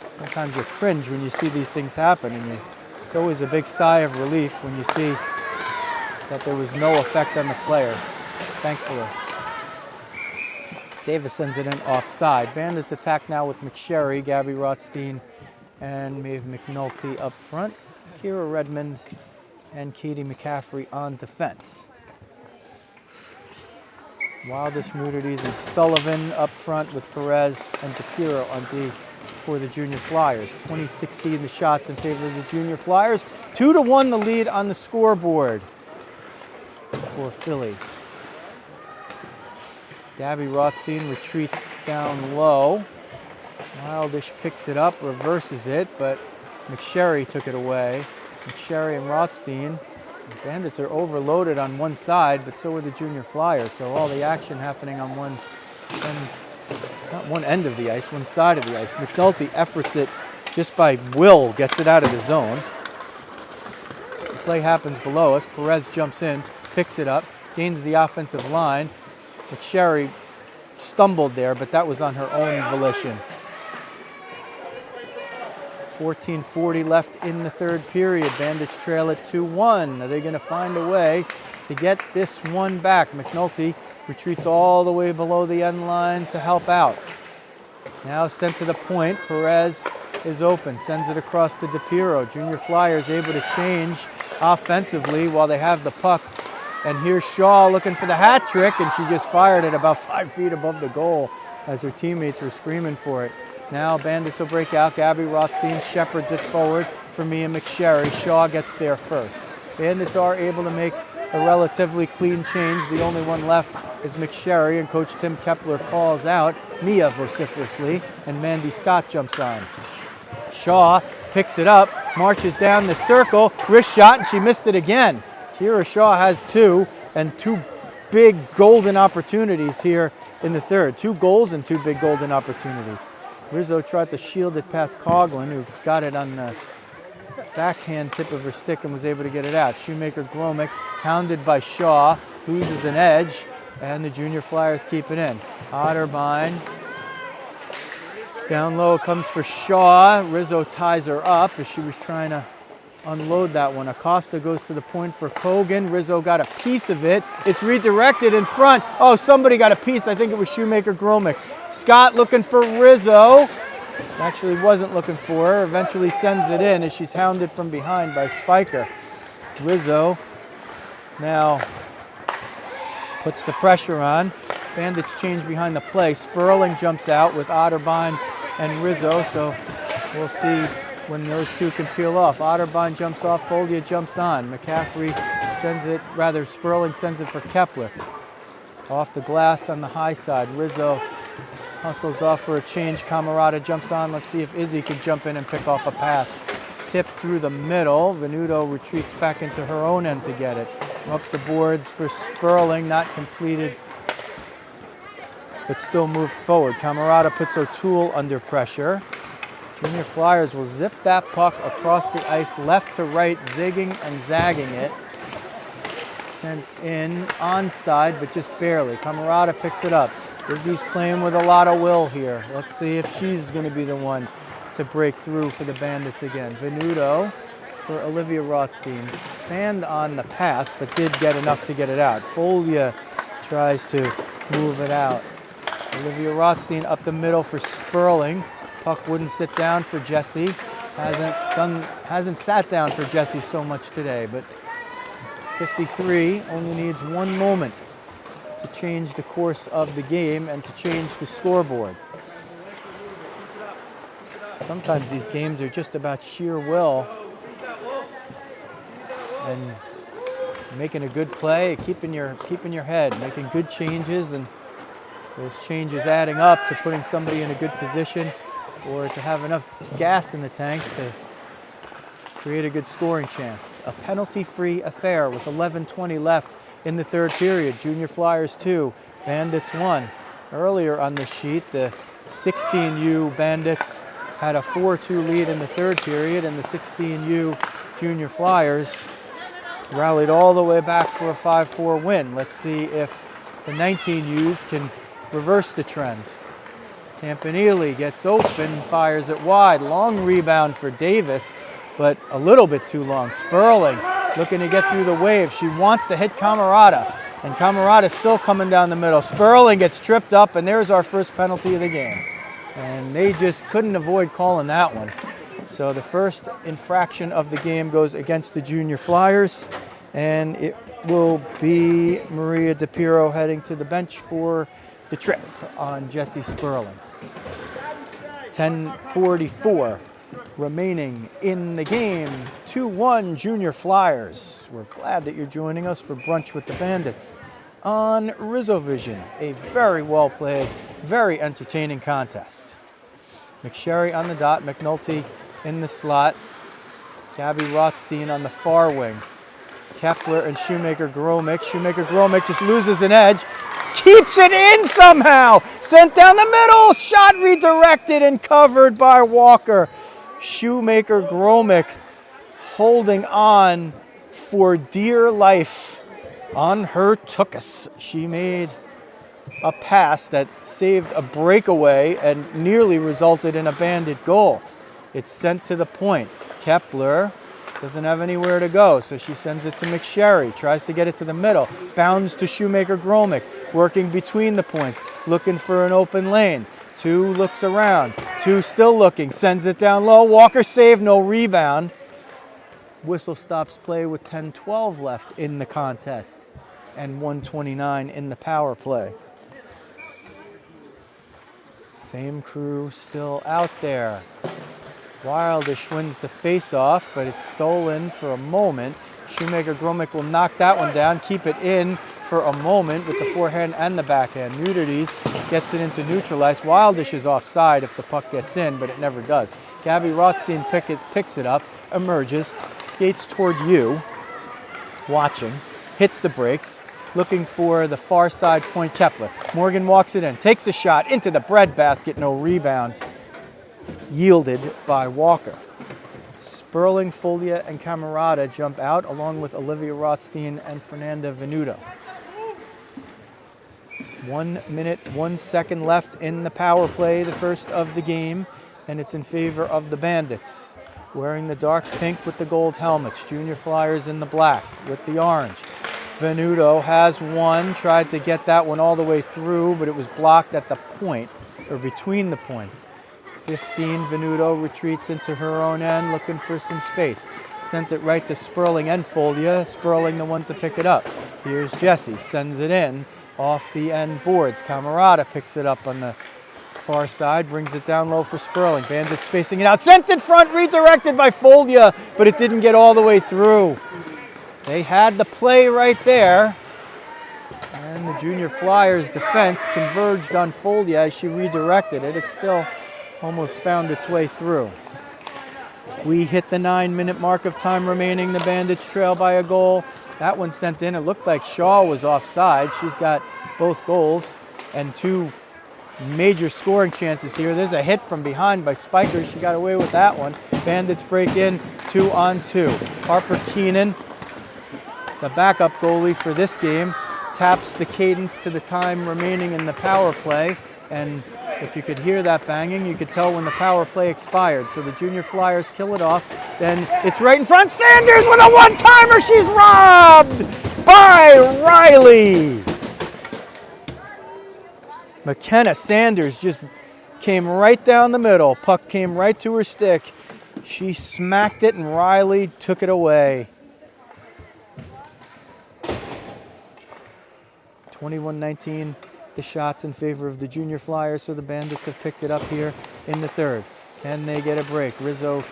sometimes you cringe when you see these things happen, and it's always a big sigh of relief when you see that there was no effect on the player, thankfully. Davis sends it in offside. Bandits attack now with McSherry, Gabby Rothstein, and Maeve McNulty up front. Kira Redmond and Katie McCaffrey on defense. Wildish, Moody's, and Sullivan up front with Perez and DePiro on D for the Junior Flyers. 20-16 the shots in favor of the Junior Flyers. 2-1 the lead on the scoreboard for Philly. Gabby Rothstein retreats down low. Wildish picks it up, reverses it, but McSherry took it away. McSherry and Rothstein. The Bandits are overloaded on one side, but so are the Junior Flyers. So all the action happening on one end, not one end of the ice, one side of the ice. McNulty efforts it just by will, gets it out of the zone. The play happens below us. Perez jumps in, picks it up, gains the offensive line. McSherry stumbled there, but that was on her own volition. 14:40 left in the third period. Bandits trail it 2-1. Are they going to find a way to get this one back? McNulty retreats all the way below the end line to help out. Now sent to the point. Perez is open. Sends it across to DePiro. Junior Flyers able to change offensively while they have the puck. And here's Shaw looking for the hat trick, and she just fired it about 5 feet above the goal as her teammates were screaming for it. Now Bandits will break out. Gabby Rothstein shepherds it forward for Mia McSherry. Shaw gets there first. Bandits are able to make a relatively clean change. The only one left is McSherry, and Coach Tim Kepler calls out Mia vociferously, and Mandy Scott jumps on. Shaw picks it up, marches down the circle, wrist shot, and she missed it again. Kira Shaw has 2, and 2 big golden opportunities here in the third. 2 goals and 2 big golden opportunities. Rizzo tried to shield it past Coughlin, who got it on the backhand tip of her stick and was able to get it out. Shoemaker-Gromick, hounded by Shaw, loses an edge, and the Junior Flyers keep it in. Otterbein down low comes for Shaw. Rizzo ties her up as she was trying to unload that one. Acosta goes to the point for Kogan. Rizzo got a piece of it. It's redirected in front. Oh, somebody got a piece. I think it was Shoemaker-Gromick. Scott looking for Rizzo. Actually wasn't looking for her. Eventually sends it in as she's hounded from behind by Spiker. Rizzo now puts the pressure on. Bandits change behind the play. Sperling jumps out with Otterbein and Rizzo, so we'll see when those two can peel off. Otterbein jumps off, Folia jumps on. McCaffrey sends it, rather Sperling sends it for Kepler. Off the glass on the high side. Rizzo hustles off for a change. Camarada jumps on. Let's see if Izzy can jump in and pick off a pass. Tip through the middle. Venuto retreats back into her own end to get it. Up the boards for Sperling, not completed, but still moved forward. Camarada puts O'Toole under pressure. Junior Flyers will zip that puck across the ice left to right, zigging and zagging it. Sent in onside, but just barely. Camarada picks it up. Izzy's playing with a lot of will here. Let's see if she's going to be the one to break through for the Bandits again. Venuto for Olivia Rothstein. Fanned on the pass, but did get enough to get it out. Folia tries to move it out. Olivia Rothstein up the middle for Sperling. Puck wouldn't sit down for Jessie. Hasn't sat down for Jessie so much today, but 53 only needs one moment to change the course of the game and to change the scoreboard. Sometimes these games are just about sheer will and making a good play, keeping your head, making good changes, and those changes adding up to putting somebody in a good position or to have enough gas in the tank to create a good scoring chance. A penalty-free affair with 11:20 left in the third period. Junior Flyers 2, Bandits 1. Earlier on the sheet, the 16U Bandits had a 4-2 lead in the third period, and the 16U Junior Flyers rallied all the way back for a 5-4 win. Let's see if the 19Us can reverse the trend. Campanile gets open, fires it wide. Long rebound for Davis, but a little bit too long. Sperling looking to get through the wave. She wants to hit Camarada, and Camarada's still coming down the middle. Sperling gets tripped up, and there's our first penalty of the game. And they just couldn't avoid calling that one. So the first infraction of the game goes against the Junior Flyers, and it will be Maria DePiro heading to the bench for the trip on Jessie Sperling. 10:44 remaining in the game. 2-1 Junior Flyers. We're glad that you're joining us for Brunch with the Bandits on Rizzo Vision. A very well played, very entertaining contest. McSherry on the dot, McNulty in the slot. Gabby Rothstein on the far wing. Kepler and Shoemaker-Gromick. Shoemaker-Gromick just loses an edge. Keeps it in somehow. Sent down the middle. Shot redirected and covered by Walker. Shoemaker-Gromick holding on for dear life on her tuchus. She made a pass that saved a breakaway and nearly resulted in a Bandit goal. It's sent to the point. Kepler doesn't have anywhere to go, so she sends it to McSherry. Tries to get it to the middle. Bounds to Shoemaker-Gromick, working between the points, looking for an open lane. Two looks around. Two still looking. Sends it down low. Walker save, no rebound. whistle stops play with 10-12 left in the contest and 1:29 in the power play. Same crew still out there. Wildish wins the face-off, but it's stolen for a moment. Shoemaker-Gromick will knock that one down, keep it in for a moment with the forehand and the backhand. Nudities gets it into neutralize. Wildish is offside if the puck gets in, but it never does. Gabby Rothstein picks it up, emerges, skates toward you, watching, hits the brakes, looking for the far side point Kepler. Morgan walks it in, takes a shot into the breadbasket, no rebound. Yielded by Walker. Sperling, Folia, and Camerata jump out along with Olivia Rothstein and Fernanda Venuto. 1 minute, 1 second left in the power play, the first of the game, and it's in favor of the Bandits. Wearing the dark pink with the gold helmets, Junior Flyers in the black with the orange. Venuto has one, tried to get that one all the way through, but it was blocked at the point, or between the points. 15, Venuto retreats into her own end, looking for some space. Sent it right to Sperling and Folia. Sperling the one to pick it up. Here's Jesse, sends it in off the end boards. Camerata picks it up on the far side, brings it down low for Sperling. Bandits spacing it out, sent it front, redirected by Folia, but it didn't get all the way through. They had the play right there, and the Junior Flyers defense converged on Folia as she redirected it. It still almost found its way through. We hit the 9-minute mark of time remaining. The Bandits trail by a goal. That one sent in. It looked like Shaw was offside. She's got both goals and 2 major scoring chances here. There's a hit from behind by Spiker. She got away with that one. Bandits break in 2-on-2. Harper Keenan, the backup goalie for this game, taps the cadence to the time remaining in the power play, and if you could hear that banging, you could tell when the power play expired. So the Junior Flyers kill it off. Then it's right in front. Sanders with a one-timer. She's robbed by Riley. McKenna Sanders just came right down the middle. Puck came right to her stick. She smacked it, and Riley took it away. 21-19. The shots in favor of the Junior Flyers, so the Bandits have picked it up here in the third. Can they get a break? Rizzo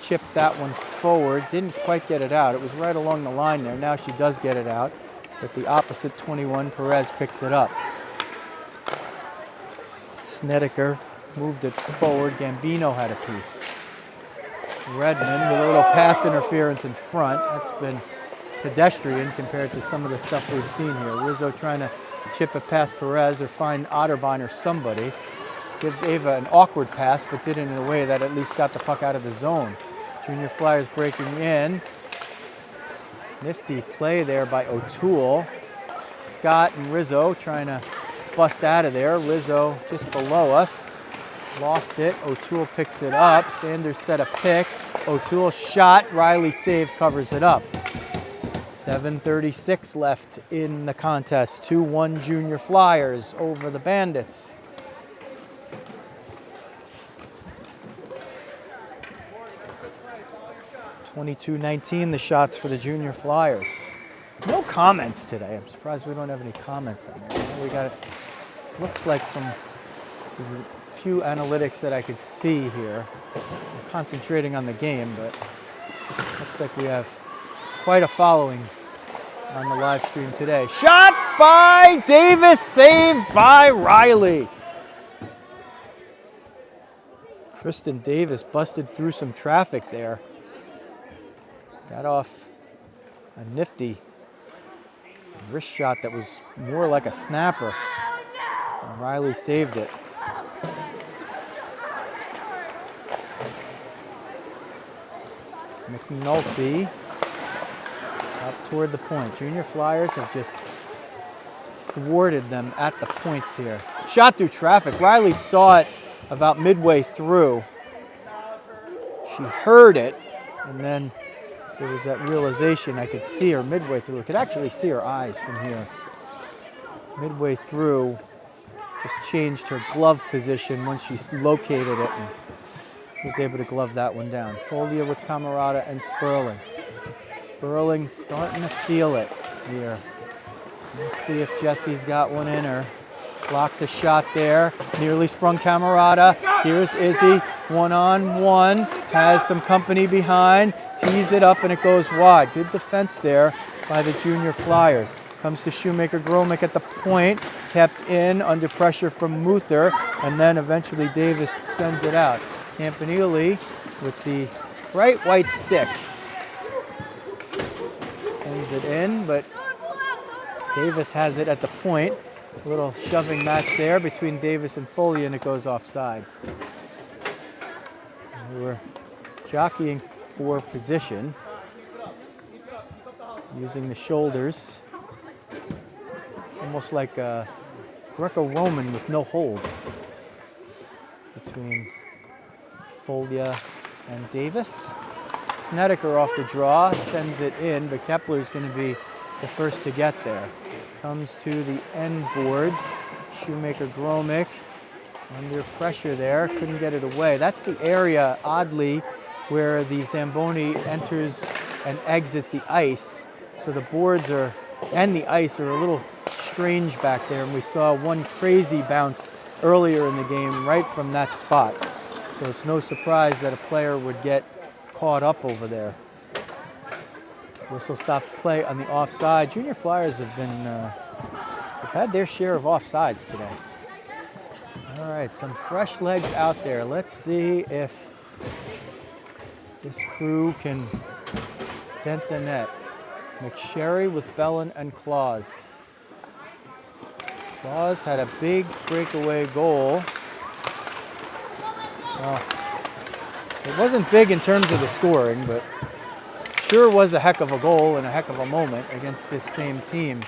chipped that one forward, didn't quite get it out. It was right along the line there. Now she does get it out, but the opposite 21, Perez, picks it up. Snedeker moved it forward. Gambino had a piece. Redmond with a little pass interference in front. That's been pedestrian compared to some of the stuff we've seen here. Rizzo trying to chip it past Perez or find Otterbein or somebody. Gives Ava an awkward pass, but did it in a way that at least got the puck out of the zone. Junior Flyers breaking in. Nifty play there by O'Toole. Scott and Rizzo trying to bust out of there. Rizzo just below us. Lost it. O'Toole picks it up. Sanders set a pick. O'Toole shot. Riley save, covers it up. 7:36 left in the contest. 2-1 Junior Flyers over the Bandits. (22-19) the shots for the Junior Flyers. No comments today. I'm surprised we don't have any comments on there. We got it. Looks like from the few analytics that I could see here, I'm concentrating on the game, but looks like we have quite a following on the live stream today. Shot by Davis, saved by Riley. Kristen Davis busted through some traffic there. Got off a nifty wrist shot that was more like a snapper. And Riley saved it. McNulty up toward the point. Junior Flyers have just thwarted them at the points here. Shot through traffic. Riley saw it about midway through. She heard it, and then there was that realization. I could see her midway through. I could actually see her eyes from here. Midway through, just changed her glove position once she located it and was able to glove that one down. Folia with Camerata and Sperling. Sperling starting to feel it here. We'll see if Jesse's got one in her. Blocks a shot there. Nearly sprung Camerata. Here's Izzy. One-on-one. Has some company behind. Tees it up and it goes wide. Good defense there by the Junior Flyers. Comes to Shoemaker Gromick at the point. Kept in under pressure from Muther. And then eventually Davis sends it out. Campanile with the bright white stick. Sends it in, but Davis has it at the point. A little shoving match there between Davis and Foley, and it goes offside. We were jockeying for position, using the shoulders, almost like a Greco-Roman with no holds between Folia and Davis. Snedeker off the draw, sends it in, but Kepler's going to be the first to get there. Comes to the end boards. Shoemaker Gromick under pressure there, couldn't get it away. That's the area, oddly, where the Zamboni enters and exits the ice. So the boards and the ice are a little strange back there, and we saw one crazy bounce earlier in the game right from that spot. So it's no surprise that a player would get caught up over there. Whistle stops play on the offside. Junior Flyers have been, they've had their share of offsides today. All right, some fresh legs out there. Let's see if this crew can dent the net. McSherry with Bellin and Claus. Claus had a big breakaway goal. Well, it wasn't big in terms of the scoring, but sure was a heck of a goal and a heck of a moment against this same team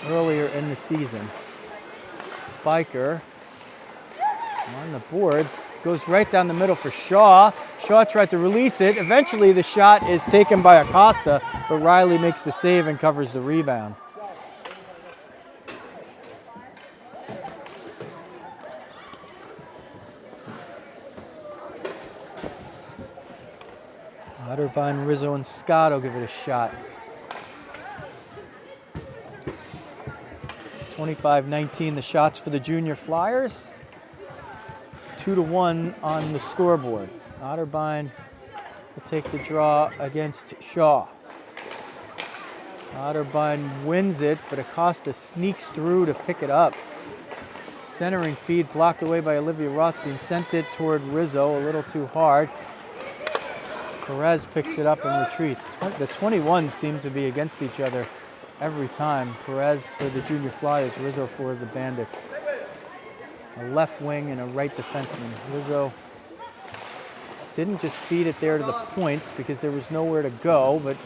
earlier in the season. Spiker on the boards, goes right down the middle for Shaw. Shaw tried to release it. Eventually the shot is taken by Acosta, but Riley makes the save and covers the rebound. Otterbein, Rizzo, and Scott will give it a shot. 25-19 the shots for the Junior Flyers. 2-1 on the scoreboard. Otterbein will take the draw against Shaw. Otterbein wins it, but Acosta sneaks through to pick it up. Centering feed blocked away by Olivia Rothstein. Sent it toward Rizzo a little too hard. Perez picks it up and retreats. The 21s seem to be against each other every time. Perez for the Junior Flyers, Rizzo for the Bandits. A left wing and a right defenseman. Rizzo didn't just feed it there to the points because there was nowhere to go, but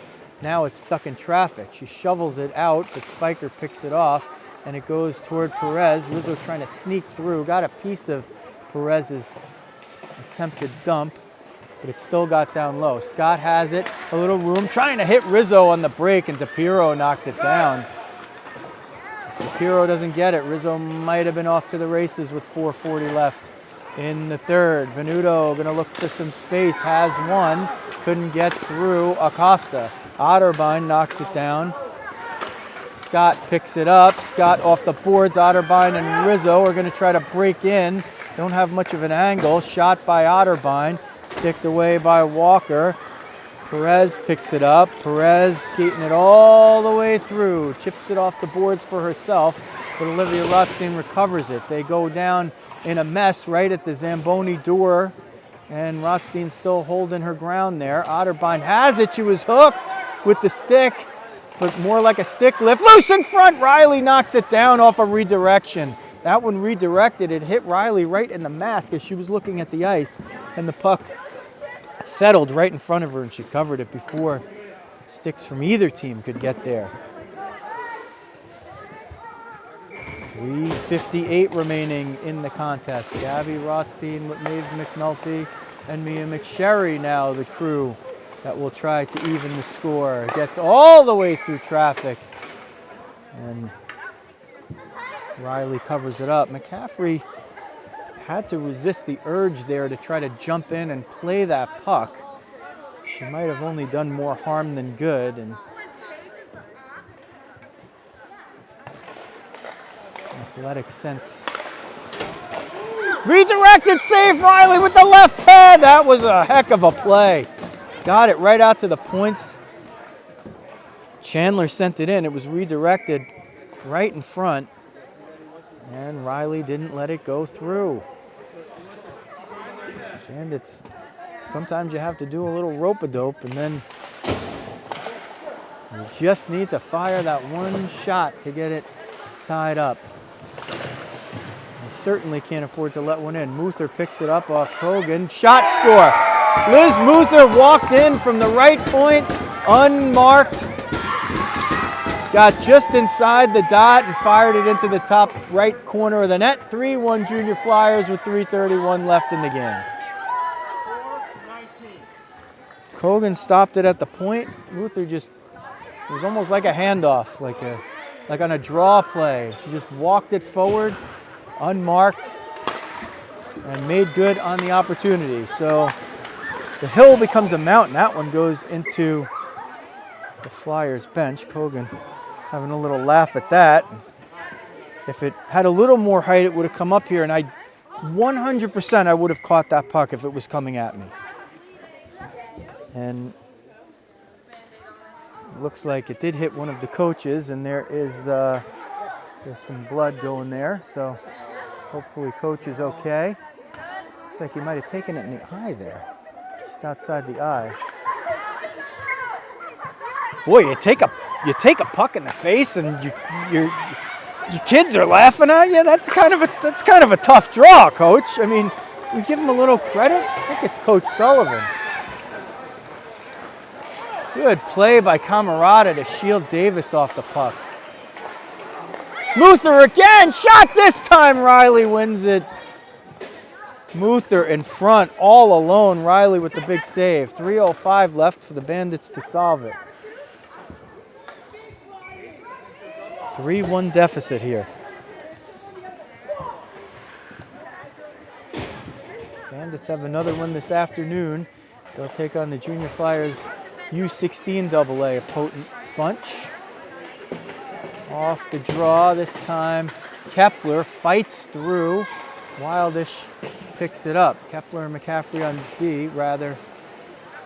now it's stuck in traffic. She shovels it out, but Spiker picks it off, and it goes toward Perez. Rizzo trying to sneak through. Got a piece of Perez's attempted dump, but it still got down low. Scott has it, a little room, trying to hit Rizzo on the break, and DePiero knocked it down. If DePiero doesn't get it, Rizzo might have been off to the races with 4:40 left in the third. Venuto gonna look for some space, has one, couldn't get through Acosta. Otterbein knocks it down. Scott picks it up. Scott off the boards. Otterbein and Rizzo are gonna try to break in. Don't have much of an angle. Shot by Otterbein. Sticked away by Walker. Perez picks it up. Perez skating it all the way through. Chips it off the boards for herself, but Olivia Rothstein recovers it. They go down in a mess right at the Zamboni door, and Rothstein's still holding her ground there. Otterbein has it. She was hooked with the stick, but more like a stick lift. Loose in front. Riley knocks it down off a redirection. That one redirected. It hit Riley right in the mask as she was looking at the ice, and the puck settled right in front of her, and she covered it before sticks from either team could get there. 3:58 remaining in the contest. Gabby Rothstein with Maeve McNulty and Mia McSherry now the crew that will try to even the score. Gets all the way through traffic, and Riley covers it up. McCaffrey had to resist the urge there to try to jump in and play that puck. She might have only done more harm than good. And athletic sense. Redirected save, Riley with the left pad. That was a heck of a play. Got it right out to the points. Chandler sent it in. It was redirected right in front. And Riley didn't let it go through. And it's sometimes you have to do a little rope-a-dope, and then you just need to fire that one shot to get it tied up. You certainly can't afford to let one in. Muther picks it up off Kogan. Shot score. Liz Muther walked in from the right point, unmarked. Got just inside the dot and fired it into the top right corner of the net. 3-1 Junior Flyers with 3:31 left in the game. Kogan stopped it at the point. Muther just, it was almost like a handoff, like on a draw play. She just walked it forward, unmarked, and made good on the opportunity. So the hill becomes a mountain. That one goes into the Flyers bench. Kogan having a little laugh at that. If it had a little more height, it would have come up here, and 100% I would have caught that puck if it was coming at me. And it looks like it did hit one of the coaches, and there's some blood going there, so hopefully coach is okay. Looks like he might have taken it in the eye there, just outside the eye. Boy, you take a puck in the face, and your kids are laughing at you. That's kind of a tough draw, coach. I mean, we give him a little credit. I think it's Coach Sullivan. Good play by Camarada to shield Davis off the puck. Muther again, shot this time. Riley wins it. Muther in front, all alone. Riley with the big save. 3:05 left for the Bandits to solve it. 3-1 deficit here. Bandits have another one this afternoon. They'll take on the Junior Flyers U19 AA, a potent bunch. Off the draw this time. Kepler fights through. Wildish picks it up. Kepler and McCaffrey on D, rather.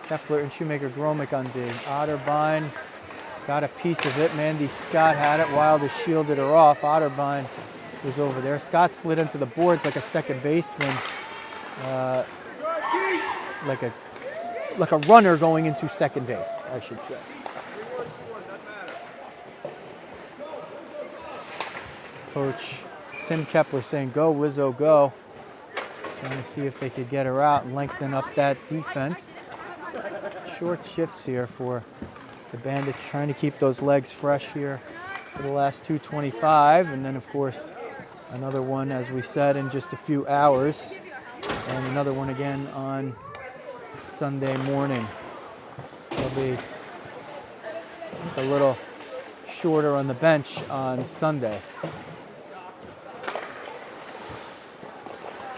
Kepler and Shoemaker-Gromick on D. Otterbein got a piece of it. Mandy Scott had it. Wildish shielded her off. Otterbein was over there. Scott slid into the boards like a second baseman. Like a runner going into second base, I should say. Coach Tim Kepler saying, go, Rizzo, go. Trying to see if they could get her out and lengthen up that defense. Short shifts here for the Bandits, trying to keep those legs fresh here for the last 2:25. And then, of course, another one, as we said, in just a few hours. And another one again on Sunday morning. They'll be a little shorter on the bench on Sunday.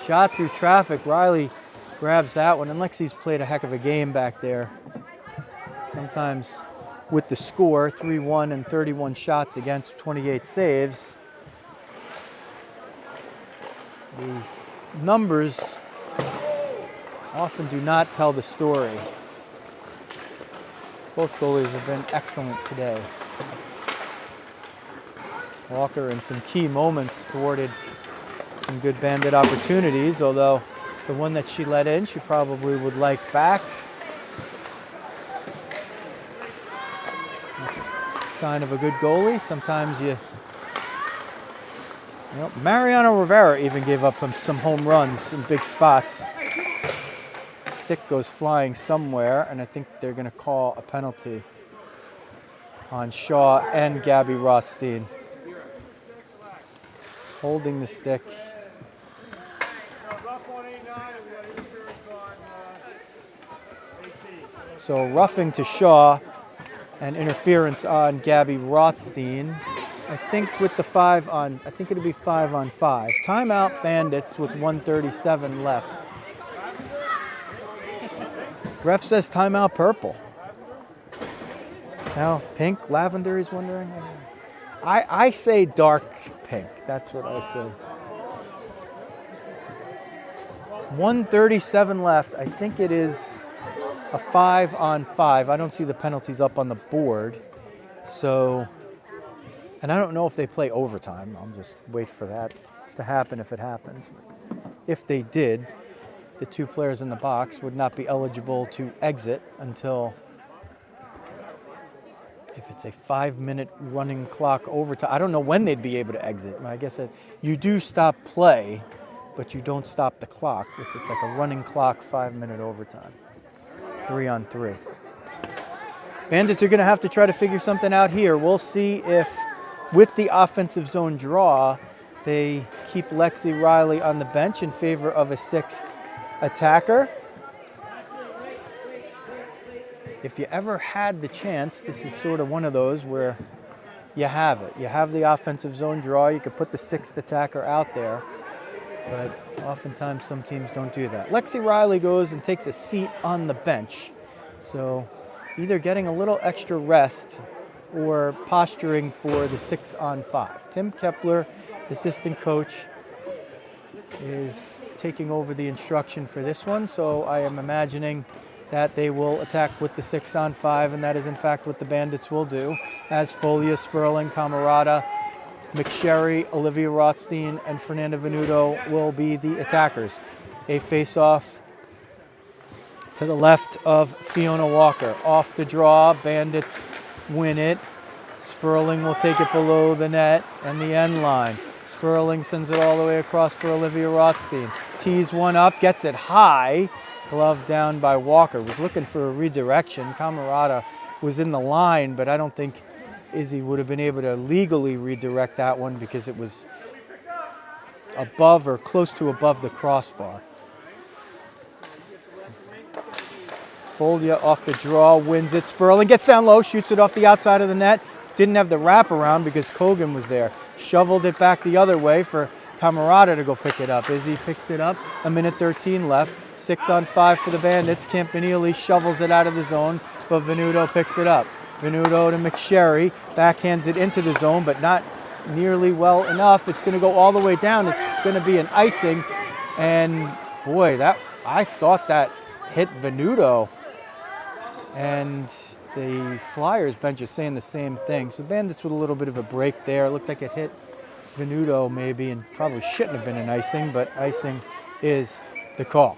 Shot through traffic. Riley grabs that one, and Lexi's played a heck of a game back there. Sometimes with the score, 3-1 and 31 shots against 28 saves. The numbers often do not tell the story. Both goalies have been excellent today. Walker in some key moments thwarted some good Bandit opportunities, although the one that she let in, she probably would like back. That's a sign of a good goalie. Sometimes Mariano Rivera even gave up some home runs in big spots. Stick goes flying somewhere, and I think they're going to call a penalty on Shaw and Gabby Rothstein. Holding the stick. So roughing to Shaw and interference on Gabby Rothstein. I think with the 5 on, I think it'll be 5-on-5. Timeout Bandits with 1:37 left. Ref says timeout purple. Now pink, lavender, he's wondering. I say dark pink. That's what I say. 1:37 left. I think it is a 5-on-5. I don't see the penalties up on the board. So, and I don't know if they play overtime. I'll just wait for that to happen if it happens. If they did, the two players in the box would not be eligible to exit until, if it's a 5-minute running clock overtime. I don't know when they'd be able to exit. I guess that you do stop play, but you don't stop the clock if it's like a running clock 5-minute overtime. 3-on-3. Bandits are going to have to try to figure something out here. We'll see if, with the offensive zone draw, they keep Lexi Riley on the bench in favor of a sixth attacker. If you ever had the chance, this is sort of one of those where you have it. You have the offensive zone draw. You could put the sixth attacker out there. But oftentimes some teams don't do that. Lexi Riley goes and takes a seat on the bench. So either getting a little extra rest or posturing for the 6-on-5. Tim Kepler, assistant coach, is taking over the instruction for this one. So I am imagining that they will attack with the 6-on-5, and that is in fact what the Bandits will do, as Folia, Sperling, Camarada, McSherry, Olivia Rothstein, and Fernanda Venuto will be the attackers. A face-off to the left of Fiona Walker. Off the draw, Bandits win it. Sperling will take it below the net and the end line. Sperling sends it all the way across for Olivia Rothstein. Tees one up, gets it high. Glove down by Walker. Was looking for a redirection. Camarada was in the line, but I don't think Izzy would have been able to legally redirect that one because it was above or close to above the crossbar. Folia off the draw, wins it. Sperling gets down low, shoots it off the outside of the net. Didn't have the wraparound because Kogan was there. Shoveled it back the other way for Camarada to go pick it up. Izzy picks it up, 1:13 left. 6-on-5 for the Bandits. Campanile shovels it out of the zone, but Venuto picks it up. Venuto to McSherry, backhands it into the zone, but not nearly well enough. It's going to go all the way down. It's going to be an icing, and boy, I thought that hit Venuto, and the Flyers bench is saying the same thing. So Bandits with a little bit of a break there. It looked like it hit Venuto maybe, and probably shouldn't have been an icing, but icing is the call.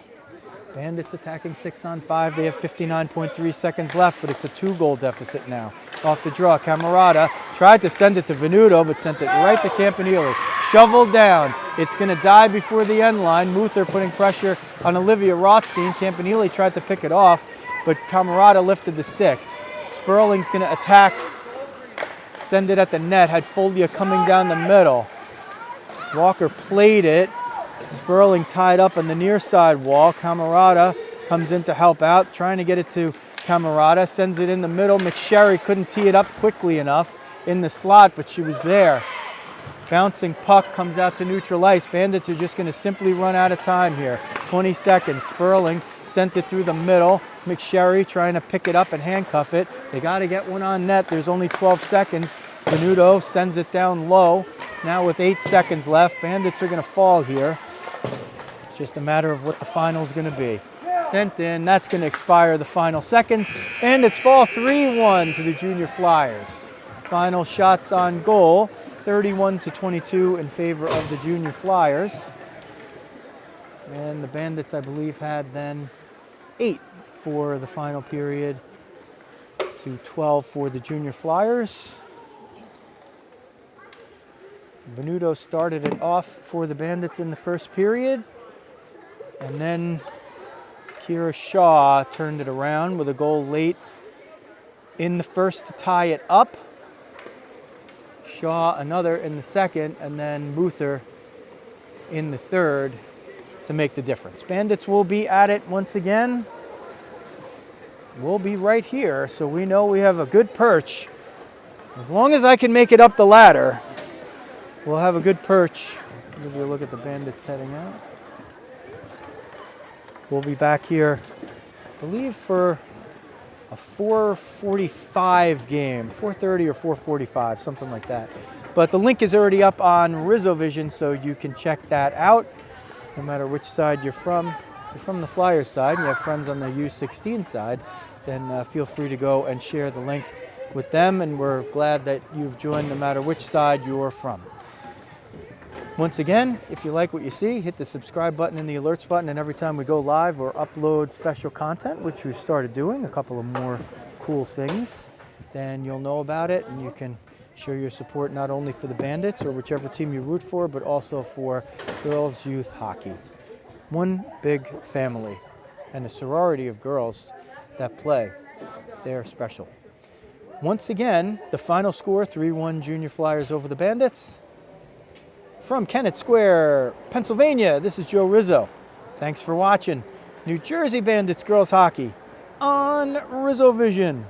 Bandits attacking 6-on-5. They have 59.3 seconds left, but it's a 2-goal deficit now. Off the draw, Camarada tried to send it to Venuto, but sent it right to Campanile. Shoveled down. It's going to die before the end line. Muther putting pressure on Olivia Rothstein. Campanile tried to pick it off, but Camarada lifted the stick. Sperling's going to attack, send it at the net. Had Folia coming down the middle. Walker played it. Sperling tied up on the near side wall. Camarada comes in to help out, trying to get it to Camarada. Sends it in the middle. McSherry couldn't tee it up quickly enough in the slot, but she was there. Bouncing puck comes out to neutral ice. Bandits are just going to simply run out of time here. 20 seconds. Sperling sent it through the middle. McSherry trying to pick it up and handcuff it. They got to get one on net. There's only 12 seconds. Venuto sends it down low. Now with 8 seconds left, Bandits are going to fall here. It's just a matter of what the final is going to be. Sent in, that's going to expire the final seconds. Bandits fall 3-1 to the Junior Flyers. Final shots on goal, 31-22 in favor of the Junior Flyers. And the Bandits, I believe, had then 8 for the final period to 12 for the Junior Flyers. Venuto started it off for the Bandits in the first period. And then Kira Shaw turned it around with a goal late in the first to tie it up. Shaw another in the second, and then Muther in the third to make the difference. Bandits will be at it once again. We'll be right here, so we know we have a good perch. As long as I can make it up the ladder, we'll have a good perch. Give you a look at the Bandits heading out. We'll be back here believe for a 4:45 game, 4:30 or 4:45, something like that. But the link is already up on Rizzo Vision, so you can check that out no matter which side you're from. If you're from the Flyers side and you have friends on the U16 side, then feel free to go and share the link with them, and we're glad that you've joined no matter which side you're from. Once again, if you like what you see, hit the subscribe button and the alerts button, and every time we go live or upload special content, which we've started doing, a couple of more cool things, then you'll know about it, and you can show your support not only for the Bandits or whichever team you root for, but also for girls youth hockey. One big family, and a sorority of girls that play. They're special. Once again, the final score, 3-1 Junior Flyers over the Bandits. From Kennett Square, Pennsylvania, this is Joe Rizzo. Thanks for watching New Jersey Bandits girls hockey on Rizzo Vision.